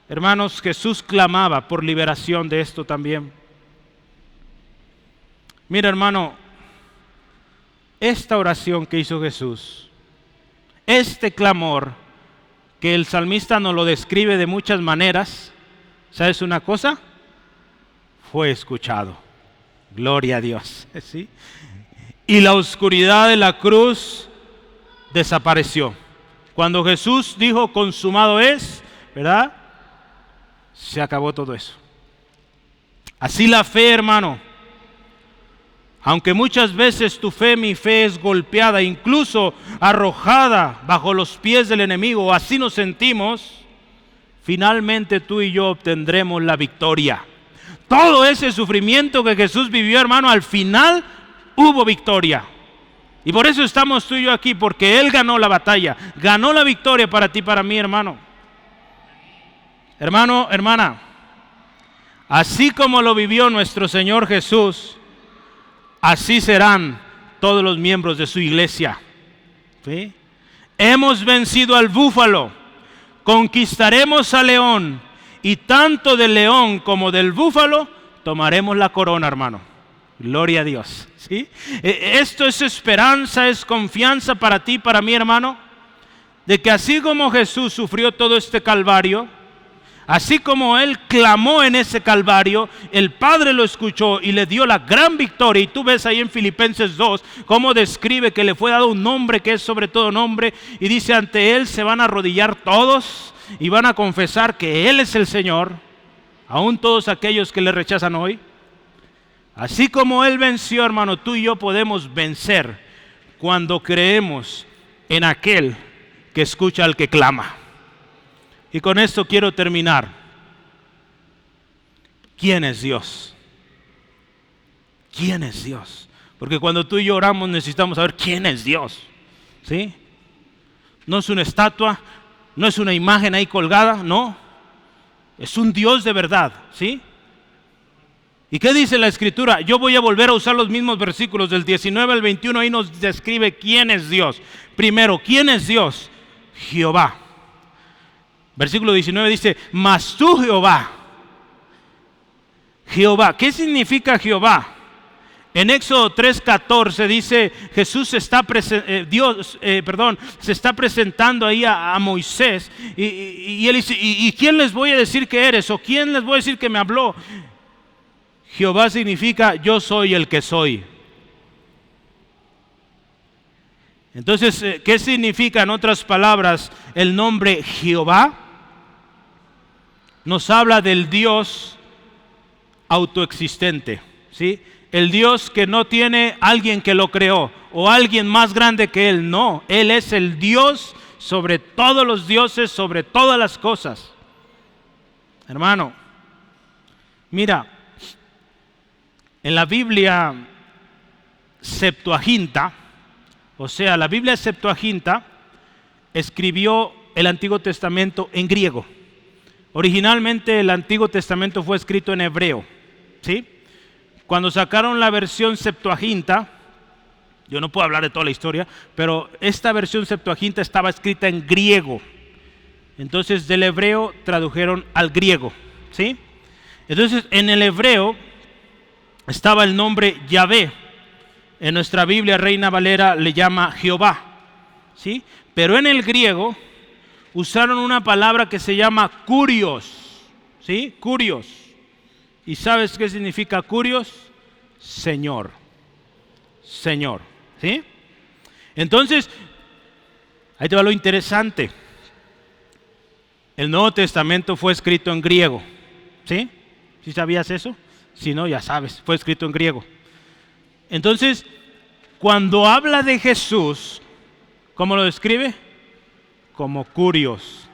Hermanos, Jesús clamaba por liberación de esto también. Mira, hermano, esta oración que hizo Jesús, este clamor, que el salmista nos lo describe de muchas maneras, ¿sabes una cosa? Fue escuchado. Gloria a Dios. ¿Sí? Y la oscuridad de la cruz desapareció. Cuando Jesús dijo: consumado es, ¿verdad? Se acabó todo eso. Así la fe, hermano. Aunque muchas veces tu fe, mi fe, es golpeada, incluso arrojada bajo los pies del enemigo, así nos sentimos, finalmente tú y yo obtendremos la victoria. Todo ese sufrimiento que Jesús vivió, hermano, al final hubo victoria. Y por eso estamos tú y yo aquí, porque Él ganó la batalla, ganó la victoria para ti, para mí, hermano. Hermano, hermana, así como lo vivió nuestro Señor Jesús, así serán todos los miembros de su iglesia. ¿Sí? Hemos vencido al búfalo, conquistaremos al león, y tanto del león como del búfalo tomaremos la corona, hermano. Gloria a Dios. ¿Sí? Esto es esperanza, es confianza para ti, para mí, hermano, de que así como Jesús sufrió todo este calvario, así como Él clamó en ese calvario, el Padre lo escuchó y le dio la gran victoria. Y tú ves ahí en Filipenses 2 cómo describe que le fue dado un nombre que es sobre todo nombre, y dice: ante Él se van a arrodillar todos y van a confesar que Él es el Señor, aún todos aquellos que le rechazan hoy. Así como Él venció, hermano, tú y yo podemos vencer cuando creemos en aquel que escucha al que clama. Y con esto quiero terminar. ¿Quién es Dios? ¿Quién es Dios? Porque cuando tú y yo oramos necesitamos saber quién es Dios. ¿Sí? No es una estatua, no es una imagen ahí colgada, no. Es un Dios de verdad, ¿sí? ¿Y qué dice la Escritura? Yo voy a volver a usar los mismos versículos del 19 al 21, ahí nos describe quién es Dios. Primero, ¿quién es Dios? Jehová. Versículo 19 dice: mas tú, Jehová. Jehová, ¿qué significa Jehová? En Éxodo 3:14 dice, Jesús se está se está presentando ahí a Moisés y él dice, ¿y quién les voy a decir que eres? ¿O quién les voy a decir que me habló? Jehová significa yo soy el que soy. Entonces, ¿qué significa en otras palabras el nombre Jehová? Nos habla del Dios autoexistente, ¿sí? El Dios que no tiene alguien que lo creó o alguien más grande que Él, no. Él es el Dios sobre todos los dioses, sobre todas las cosas. Hermano, mira, en la Biblia Septuaginta, o sea, la Biblia Septuaginta escribió el Antiguo Testamento en griego. Originalmente el Antiguo Testamento fue escrito en hebreo, ¿sí? Cuando sacaron la versión Septuaginta, yo no puedo hablar de toda la historia, pero esta versión Septuaginta estaba escrita en griego. Entonces del hebreo tradujeron al griego, ¿sí? Entonces en el hebreo estaba el nombre Yahvé. En nuestra Biblia Reina Valera le llama Jehová, ¿sí? Pero en el griego usaron una palabra que se llama kurios, ¿sí? Kurios. ¿Y sabes qué significa kurios? Señor. Señor, ¿sí? Entonces, ahí te va lo interesante. El Nuevo Testamento fue escrito en griego, ¿sí? ¿Sí sabías eso? Si no, ya sabes, fue escrito en griego. Entonces, cuando habla de Jesús, ¿cómo lo describe? Como kurios,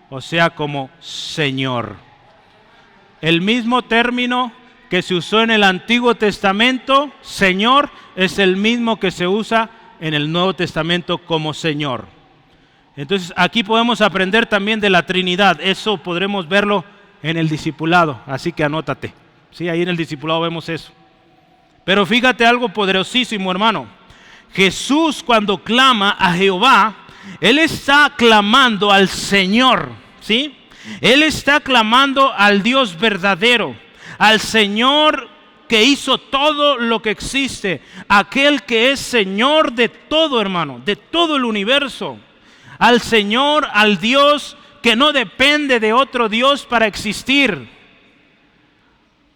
o sea, como Señor. El mismo término que se usó en el Antiguo Testamento, Señor, es el mismo que se usa en el Nuevo Testamento como Señor. Entonces, aquí podemos aprender también de la Trinidad. Eso podremos verlo en el discipulado, así que anótate. Sí, ahí en el discipulado vemos eso. Pero fíjate algo poderosísimo, hermano. Jesús, cuando clama a Jehová, Él está clamando al Señor, ¿sí? Él está clamando al Dios verdadero, al Señor que hizo todo lo que existe, aquel que es Señor de todo, hermano, de todo el universo. Al Señor, al Dios que no depende de otro Dios para existir.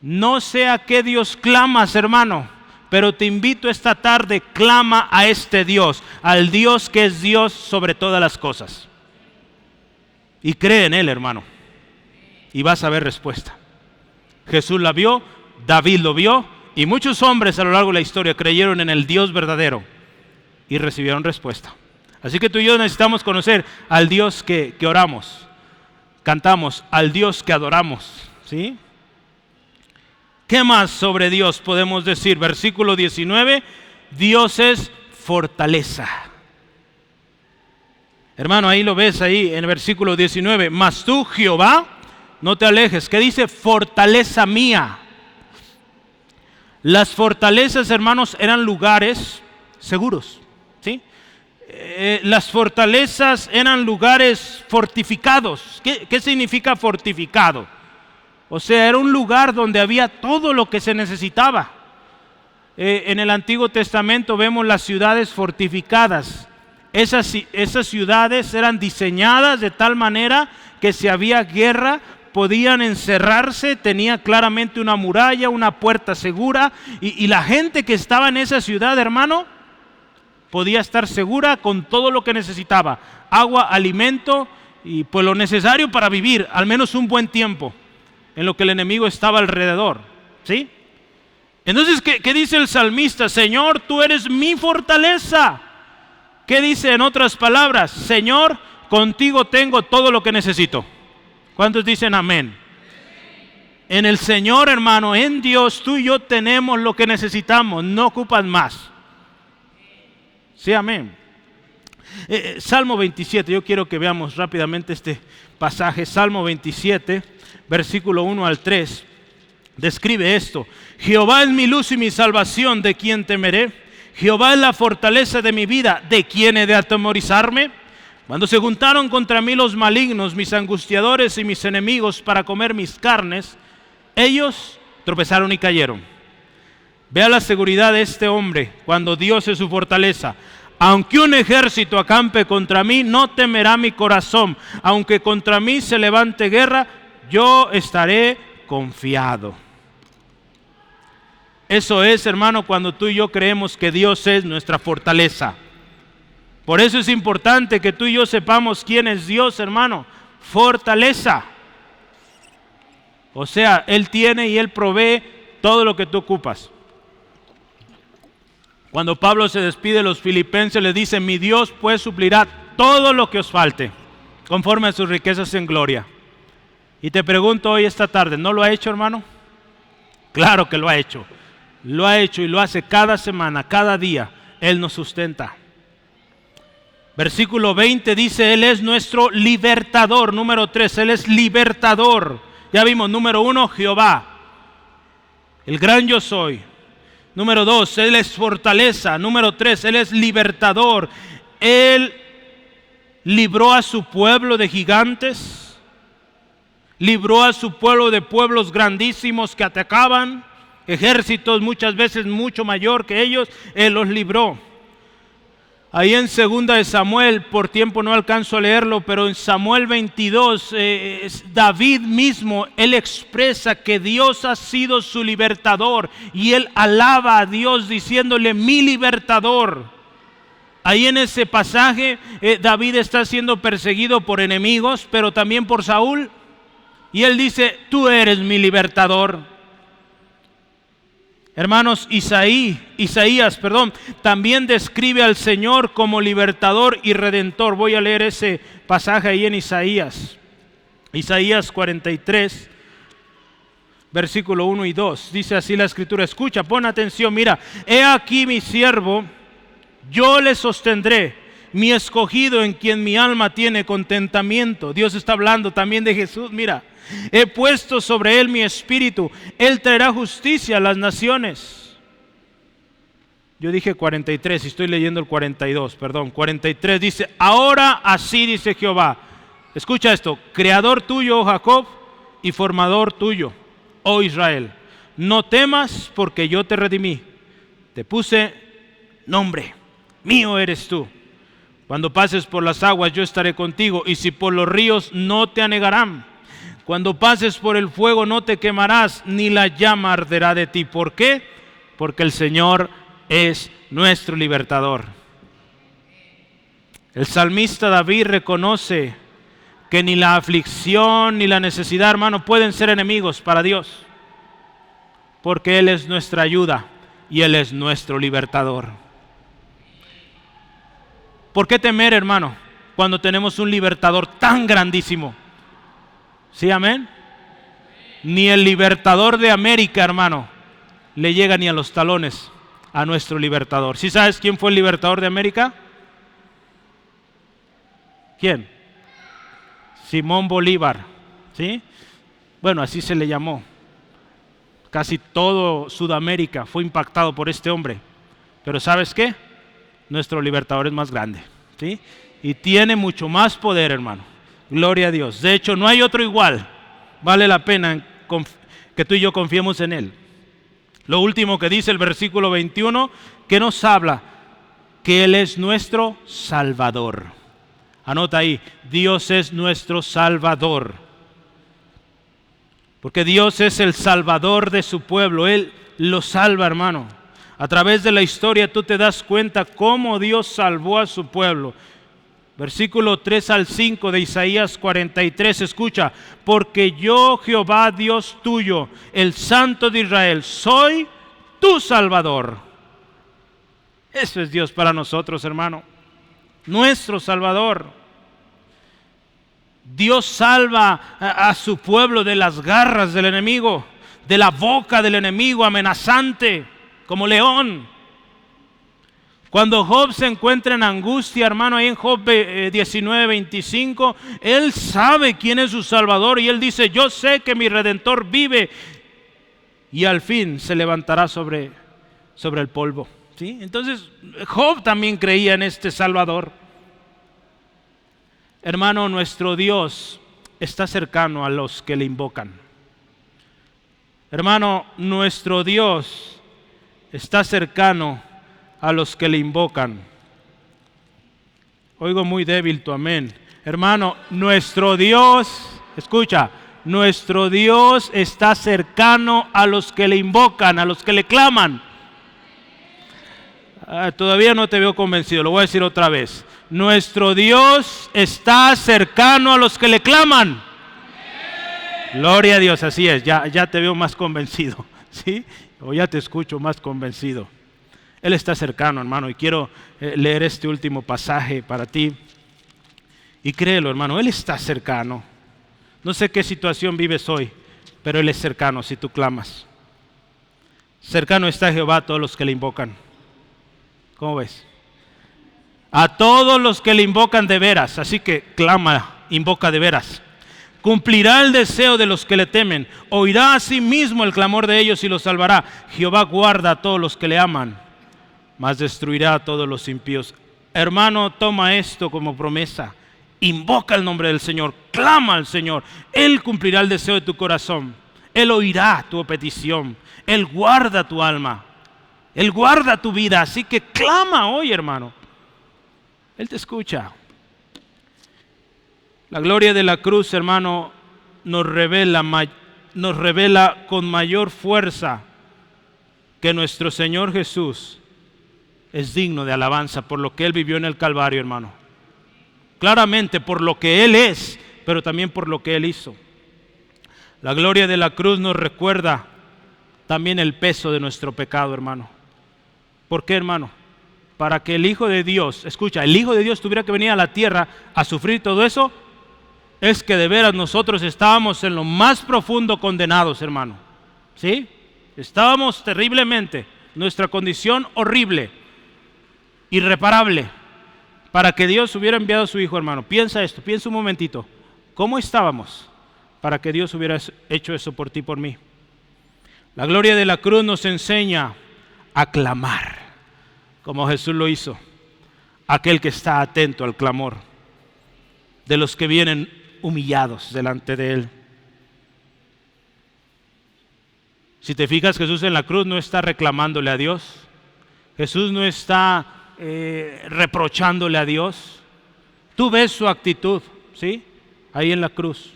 No sé a qué Dios clamas, hermano, pero te invito esta tarde, clama a este Dios, al Dios que es Dios sobre todas las cosas. Y cree en Él, hermano, y vas a ver respuesta. Jesús la vio, David lo vio, y muchos hombres a lo largo de la historia creyeron en el Dios verdadero y recibieron respuesta. Así que tú y yo necesitamos conocer al Dios que oramos, cantamos, al Dios que adoramos, ¿sí? ¿Qué más sobre Dios podemos decir? Versículo 19, Dios es fortaleza. Hermano, ahí lo ves ahí en el versículo 19, mas tú, Jehová, no te alejes. ¿Qué dice? Fortaleza mía. Las fortalezas, hermanos, eran lugares seguros, ¿sí? Las fortalezas eran lugares fortificados. ¿Qué significa fortificado? O sea, era un lugar donde había todo lo que se necesitaba. En el Antiguo Testamento vemos las ciudades fortificadas. Esas ciudades eran diseñadas de tal manera que si había guerra podían encerrarse, tenía claramente una muralla, una puerta segura, y la gente que estaba en esa ciudad, hermano, podía estar segura con todo lo que necesitaba: agua, alimento y pues lo necesario para vivir, al menos un buen tiempo, en lo que el enemigo estaba alrededor, ¿sí? Entonces, ¿qué dice el salmista? Señor, tú eres mi fortaleza. ¿Qué dice en otras palabras? Señor, contigo tengo todo lo que necesito. ¿Cuántos dicen amén? En el Señor, hermano, en Dios, tú y yo tenemos lo que necesitamos, no ocupan más. Sí, amén. Salmo 27, yo quiero que veamos rápidamente este pasaje. Salmo 27, versículo 1 al 3, describe esto: Jehová es mi luz y mi salvación, ¿de quién temeré? Jehová es la fortaleza de mi vida, ¿de quién he de atemorizarme? Cuando se juntaron contra mí los malignos, mis angustiadores y mis enemigos para comer mis carnes, ellos tropezaron y cayeron. Vea la seguridad de este hombre cuando Dios es su fortaleza. Aunque un ejército acampe contra mí, no temerá mi corazón. Aunque contra mí se levante guerra, yo estaré confiado. Eso es, hermano, cuando tú y yo creemos que Dios es nuestra fortaleza. Por eso es importante que tú y yo sepamos quién es Dios, hermano. Fortaleza. O sea, Él tiene y Él provee todo lo que tú ocupas. Cuando Pablo se despide de los filipenses, le dice: mi Dios pues suplirá todo lo que os falte, conforme a sus riquezas en gloria. Y te pregunto hoy, esta tarde, ¿no lo ha hecho, hermano? Claro que lo ha hecho. Lo ha hecho y lo hace cada semana, cada día. Él nos sustenta. Versículo 20 dice: Él es nuestro libertador. Número 3, Él es libertador. Ya vimos, número 1, Jehová, el gran yo soy. Número 2, Él es fortaleza. Número 3, Él es libertador. Él libró a su pueblo de gigantes. Libró a su pueblo de pueblos grandísimos que atacaban. Ejércitos muchas veces mucho mayor que ellos. Él los libró. Ahí en 2 de Samuel, por tiempo no alcanzo a leerlo, pero en Samuel 22, David mismo, él expresa que Dios ha sido su libertador y él alaba a Dios diciéndole: mi libertador. Ahí en ese pasaje, David está siendo perseguido por enemigos, pero también por Saúl, y él dice: tú eres mi libertador. Hermanos, Isaías, también describe al Señor como libertador y redentor. Voy a leer ese pasaje ahí en Isaías. Isaías 43, versículo 1 y 2. Dice así la Escritura. Escucha, pon atención, mira. He aquí mi siervo, yo le sostendré, mi escogido en quien mi alma tiene contentamiento. Dios está hablando también de Jesús, mira. He puesto sobre él mi espíritu, él traerá justicia a las naciones. Yo dije 43 y estoy leyendo el 42, 43 dice: ahora así dice Jehová. Escucha esto: creador tuyo, oh Jacob, y formador tuyo, oh Israel. No temas, porque yo te redimí. Te puse nombre, mío eres tú. Cuando pases por las aguas yo estaré contigo, y si por los ríos no te anegarán. Cuando pases por el fuego no te quemarás, ni la llama arderá de ti. ¿Por qué? Porque el Señor es nuestro libertador. El salmista David reconoce que ni la aflicción ni la necesidad, hermano, pueden ser enemigos para Dios, porque Él es nuestra ayuda y Él es nuestro libertador. ¿Por qué temer, hermano, cuando tenemos un libertador tan grandísimo? ¿Sí, amén? Ni el libertador de América, hermano, le llega ni a los talones a nuestro libertador. ¿Sí sabes quién fue el libertador de América? ¿Quién? Simón Bolívar, ¿sí? Bueno, así se le llamó. Casi todo Sudamérica fue impactado por este hombre. Pero ¿sabes qué? Nuestro libertador es más grande, ¿sí? Y tiene mucho más poder, hermano. Gloria a Dios. De hecho, no hay otro igual. Vale la pena que tú y yo confiemos en Él. Lo último que dice el versículo 21, que nos habla que Él es nuestro Salvador. Anota ahí: Dios es nuestro Salvador. Porque Dios es el Salvador de su pueblo. Él lo salva, hermano. A través de la historia tú te das cuenta cómo Dios salvó a su pueblo. Versículo 3 al 5 de Isaías 43, escucha: porque yo, Jehová, Dios tuyo, el Santo de Israel, soy tu Salvador. Eso es Dios para nosotros, hermano. Nuestro Salvador. Dios salva a su pueblo de las garras del enemigo, de la boca del enemigo amenazante, como león. Cuando Job se encuentra en angustia, hermano, ahí en Job 19:25, él sabe quién es su Salvador y él dice: yo sé que mi Redentor vive y al fin se levantará sobre el polvo, ¿sí? Entonces Job también creía en este Salvador. Hermano, nuestro Dios está cercano a los que le invocan. Hermano, nuestro Dios está cercano a los que le invocan. Oigo muy débil tu amén. Hermano, nuestro Dios, escucha, nuestro Dios está cercano a los que le invocan, a los que le claman. Todavía no te veo convencido, lo voy a decir otra vez. Nuestro Dios está cercano a los que le claman. Gloria a Dios, así es, ya te veo más convencido, ¿sí? O ya te escucho más convencido. Él está cercano, hermano, y quiero leer este último pasaje para ti. Y créelo, hermano, Él está cercano. No sé qué situación vives hoy, pero Él es cercano si tú clamas. Cercano está Jehová a todos los que le invocan. ¿Cómo ves? A todos los que le invocan de veras, así que clama, invoca de veras. Cumplirá el deseo de los que le temen, oirá a sí mismo el clamor de ellos y los salvará. Jehová guarda a todos los que le aman, mas destruirá a todos los impíos. Hermano, toma esto como promesa. Invoca el nombre del Señor, clama al Señor. Él cumplirá el deseo de tu corazón. Él oirá tu petición. Él guarda tu alma. Él guarda tu vida. Así que clama hoy, hermano. Él te escucha. La gloria de la cruz, hermano, nos revela con mayor fuerza que nuestro Señor Jesús es digno de alabanza por lo que Él vivió en el Calvario, hermano. Claramente por lo que Él es, pero también por lo que Él hizo. La gloria de la cruz nos recuerda también el peso de nuestro pecado, hermano. ¿Por qué, hermano? Para que el Hijo de Dios, escucha, el Hijo de Dios tuviera que venir a la tierra a sufrir todo eso, es que de veras nosotros estábamos en lo más profundo condenados, hermano. ¿Sí? Estábamos terriblemente, nuestra condición horrible, irreparable, para que Dios hubiera enviado a su Hijo, hermano. Piensa esto, piensa un momentito. ¿Cómo estábamos para que Dios hubiera hecho eso por ti y por mí? La gloria de la cruz nos enseña a clamar, como Jesús lo hizo. Aquel que está atento al clamor de los que vienen humillados delante de Él. Si te fijas, Jesús en la cruz no está reclamándole a Dios. Jesús no está reprochándole a Dios. Tú ves su actitud, ¿sí? Ahí en la cruz.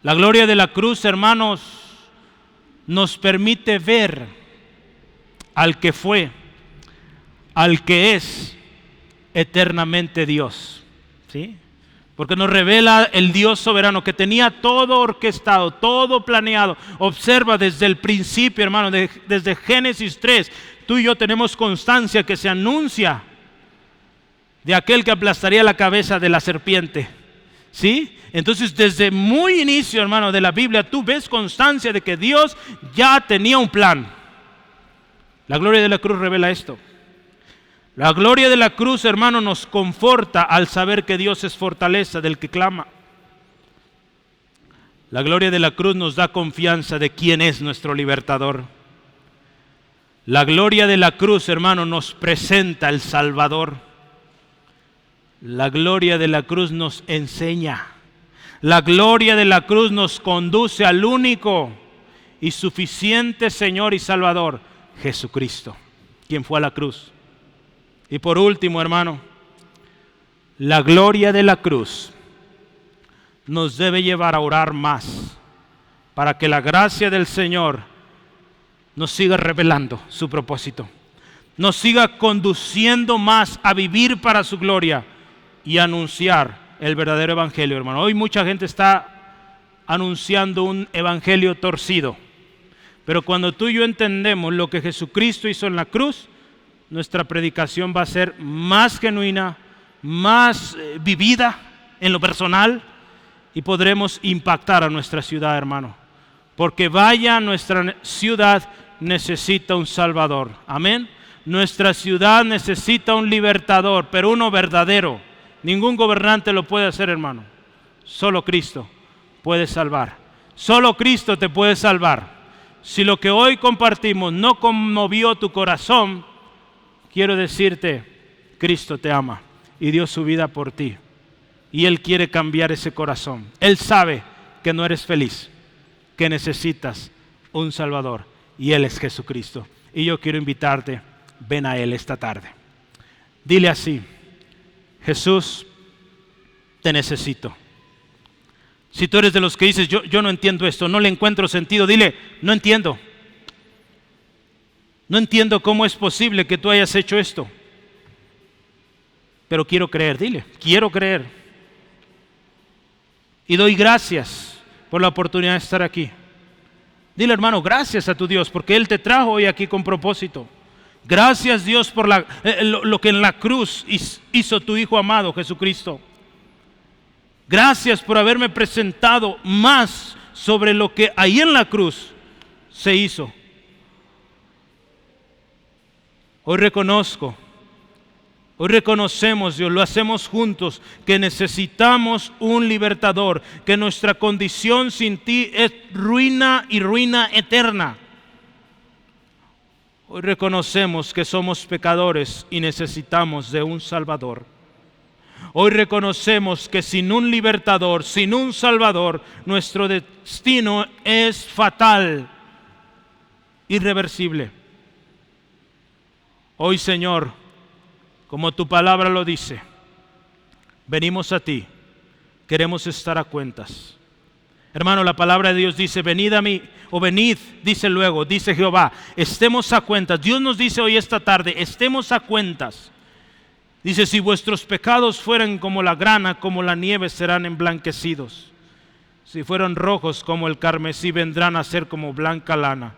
La gloria de la cruz, hermanos, nos permite ver al que fue, al que es eternamente Dios, ¿sí? Porque nos revela el Dios soberano que tenía todo orquestado, todo planeado. Observa desde el principio, hermano, desde Génesis 3, tú y yo tenemos constancia que se anuncia de aquel que aplastaría la cabeza de la serpiente, ¿sí? Entonces, desde muy inicio, hermano, de la Biblia, tú ves constancia de que Dios ya tenía un plan. La gloria de la cruz revela esto. La gloria de la cruz, hermano, nos conforta al saber que Dios es fortaleza del que clama. La gloria de la cruz nos da confianza de quién es nuestro libertador. La gloria de la cruz, hermano, nos presenta al Salvador. La gloria de la cruz nos enseña. La gloria de la cruz nos conduce al único y suficiente Señor y Salvador, Jesucristo, quien fue a la cruz. Y por último, hermano, la gloria de la cruz nos debe llevar a orar más para que la gracia del Señor nos siga revelando su propósito, nos siga conduciendo más a vivir para su gloria y anunciar el verdadero evangelio, hermano. Hoy mucha gente está anunciando un evangelio torcido, pero cuando tú y yo entendemos lo que Jesucristo hizo en la cruz, nuestra predicación va a ser más genuina, más vivida en lo personal y podremos impactar a nuestra ciudad, hermano. Porque vaya, nuestra ciudad necesita un Salvador. Amén. Nuestra ciudad necesita un libertador, pero uno verdadero. Ningún gobernante lo puede hacer, hermano. Solo Cristo puede salvar. Solo Cristo te puede salvar. Si lo que hoy compartimos no conmovió tu corazón, quiero decirte, Cristo te ama y dio su vida por ti. Y Él quiere cambiar ese corazón. Él sabe que no eres feliz, que necesitas un Salvador. Y Él es Jesucristo. y yo quiero invitarte, ven a Él esta tarde. Dile así: Jesús, te necesito. Si tú eres de los que dices, yo no entiendo esto, no le encuentro sentido, dile, no entiendo. No entiendo cómo es posible que tú hayas hecho esto, pero quiero creer. Dile, quiero creer. Y doy gracias por la oportunidad de estar aquí. Dile, hermano, gracias a tu Dios, porque Él te trajo hoy aquí con propósito. Gracias, Dios, por lo que en la cruz hizo tu Hijo amado, Jesucristo. Gracias por haberme presentado más sobre lo que ahí en la cruz se hizo. Hoy reconocemos, Dios, lo hacemos juntos, que necesitamos un libertador, que nuestra condición sin ti es ruina y ruina eterna. Hoy reconocemos que somos pecadores y necesitamos de un Salvador. Hoy reconocemos que sin un libertador, sin un Salvador, nuestro destino es fatal, irreversible. Hoy, Señor, como tu palabra lo dice, venimos a ti, queremos estar a cuentas. Hermano, la palabra de Dios dice, venid a mí, o venid, dice luego, dice Jehová, estemos a cuentas. Dios nos dice hoy esta tarde, estemos a cuentas. Dice, si vuestros pecados fueran como la grana, como la nieve serán emblanquecidos. Si fueran rojos como el carmesí, vendrán a ser como blanca lana.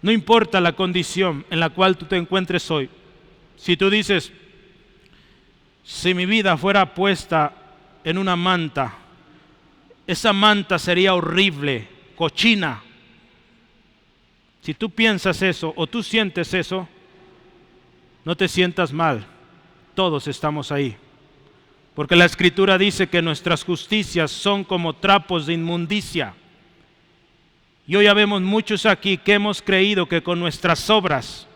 No importa la condición en la cual tú te encuentres hoy. Si tú dices, si mi vida fuera puesta en una manta, esa manta sería horrible, cochina. Si tú piensas eso o tú sientes eso, no te sientas mal. Todos estamos ahí. Porque la Escritura dice que nuestras justicias son como trapos de inmundicia. Y hoy ya vemos muchos aquí que hemos creído que con nuestras obras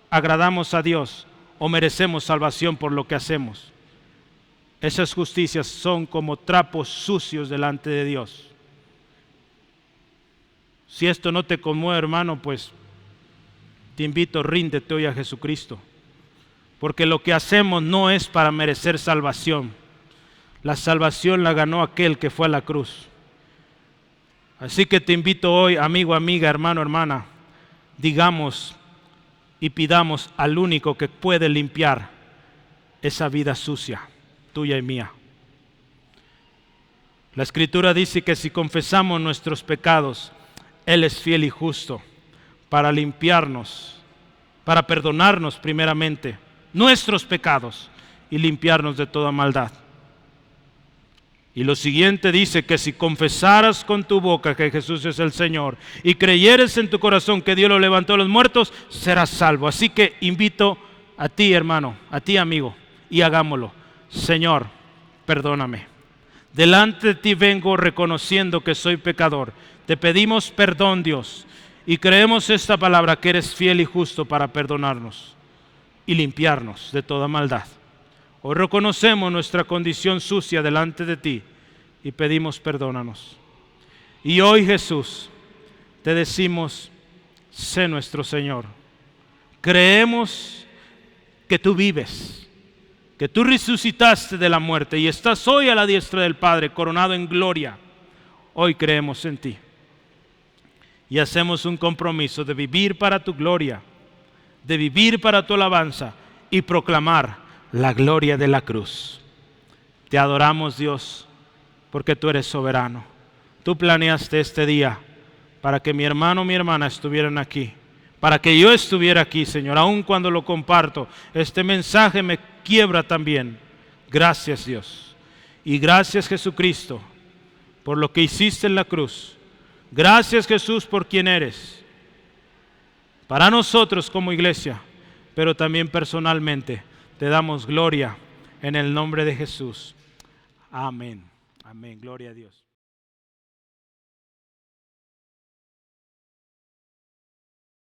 agradamos a Dios o merecemos salvación por lo que hacemos. Esas justicias son como trapos sucios delante de Dios. Si esto no te conmueve, hermano, pues te invito, ríndete hoy a Jesucristo. Porque lo que hacemos no es para merecer salvación. La salvación la ganó aquel que fue a la cruz. Así que te invito hoy, amigo, amiga, hermano, hermana, digamos y pidamos al único que puede limpiar esa vida sucia, tuya y mía. La Escritura dice que si confesamos nuestros pecados, Él es fiel y justo para limpiarnos, para perdonarnos primeramente nuestros pecados y limpiarnos de toda maldad. Y lo siguiente dice que si confesaras con tu boca que Jesús es el Señor y creyeres en tu corazón que Dios lo levantó de los muertos, serás salvo. Así que invito a ti, hermano, a ti, amigo, y hagámoslo. Señor, perdóname. Delante de ti vengo reconociendo que soy pecador. Te pedimos perdón, Dios, y creemos esta palabra que eres fiel y justo para perdonarnos y limpiarnos de toda maldad. Hoy reconocemos nuestra condición sucia delante de ti y pedimos perdónanos. Y hoy, Jesús, te decimos, sé nuestro Señor. Creemos que tú vives, que tú resucitaste de la muerte y estás hoy a la diestra del Padre, coronado en gloria. Hoy creemos en ti y hacemos un compromiso de vivir para tu gloria, de vivir para tu alabanza y proclamar la gloria de la cruz. Te adoramos, Dios, porque tú eres soberano. Tú planeaste este día para que mi hermano, mi hermana estuvieran aquí, para que yo estuviera aquí, Señor. Aun cuando lo comparto, este mensaje me quiebra también. Gracias, Dios. Y gracias, Jesucristo, por lo que hiciste en la cruz. Gracias, Jesús, por quien eres. Para nosotros como iglesia, pero también personalmente. Te damos gloria en el nombre de Jesús. Amén. Amén. Gloria a Dios.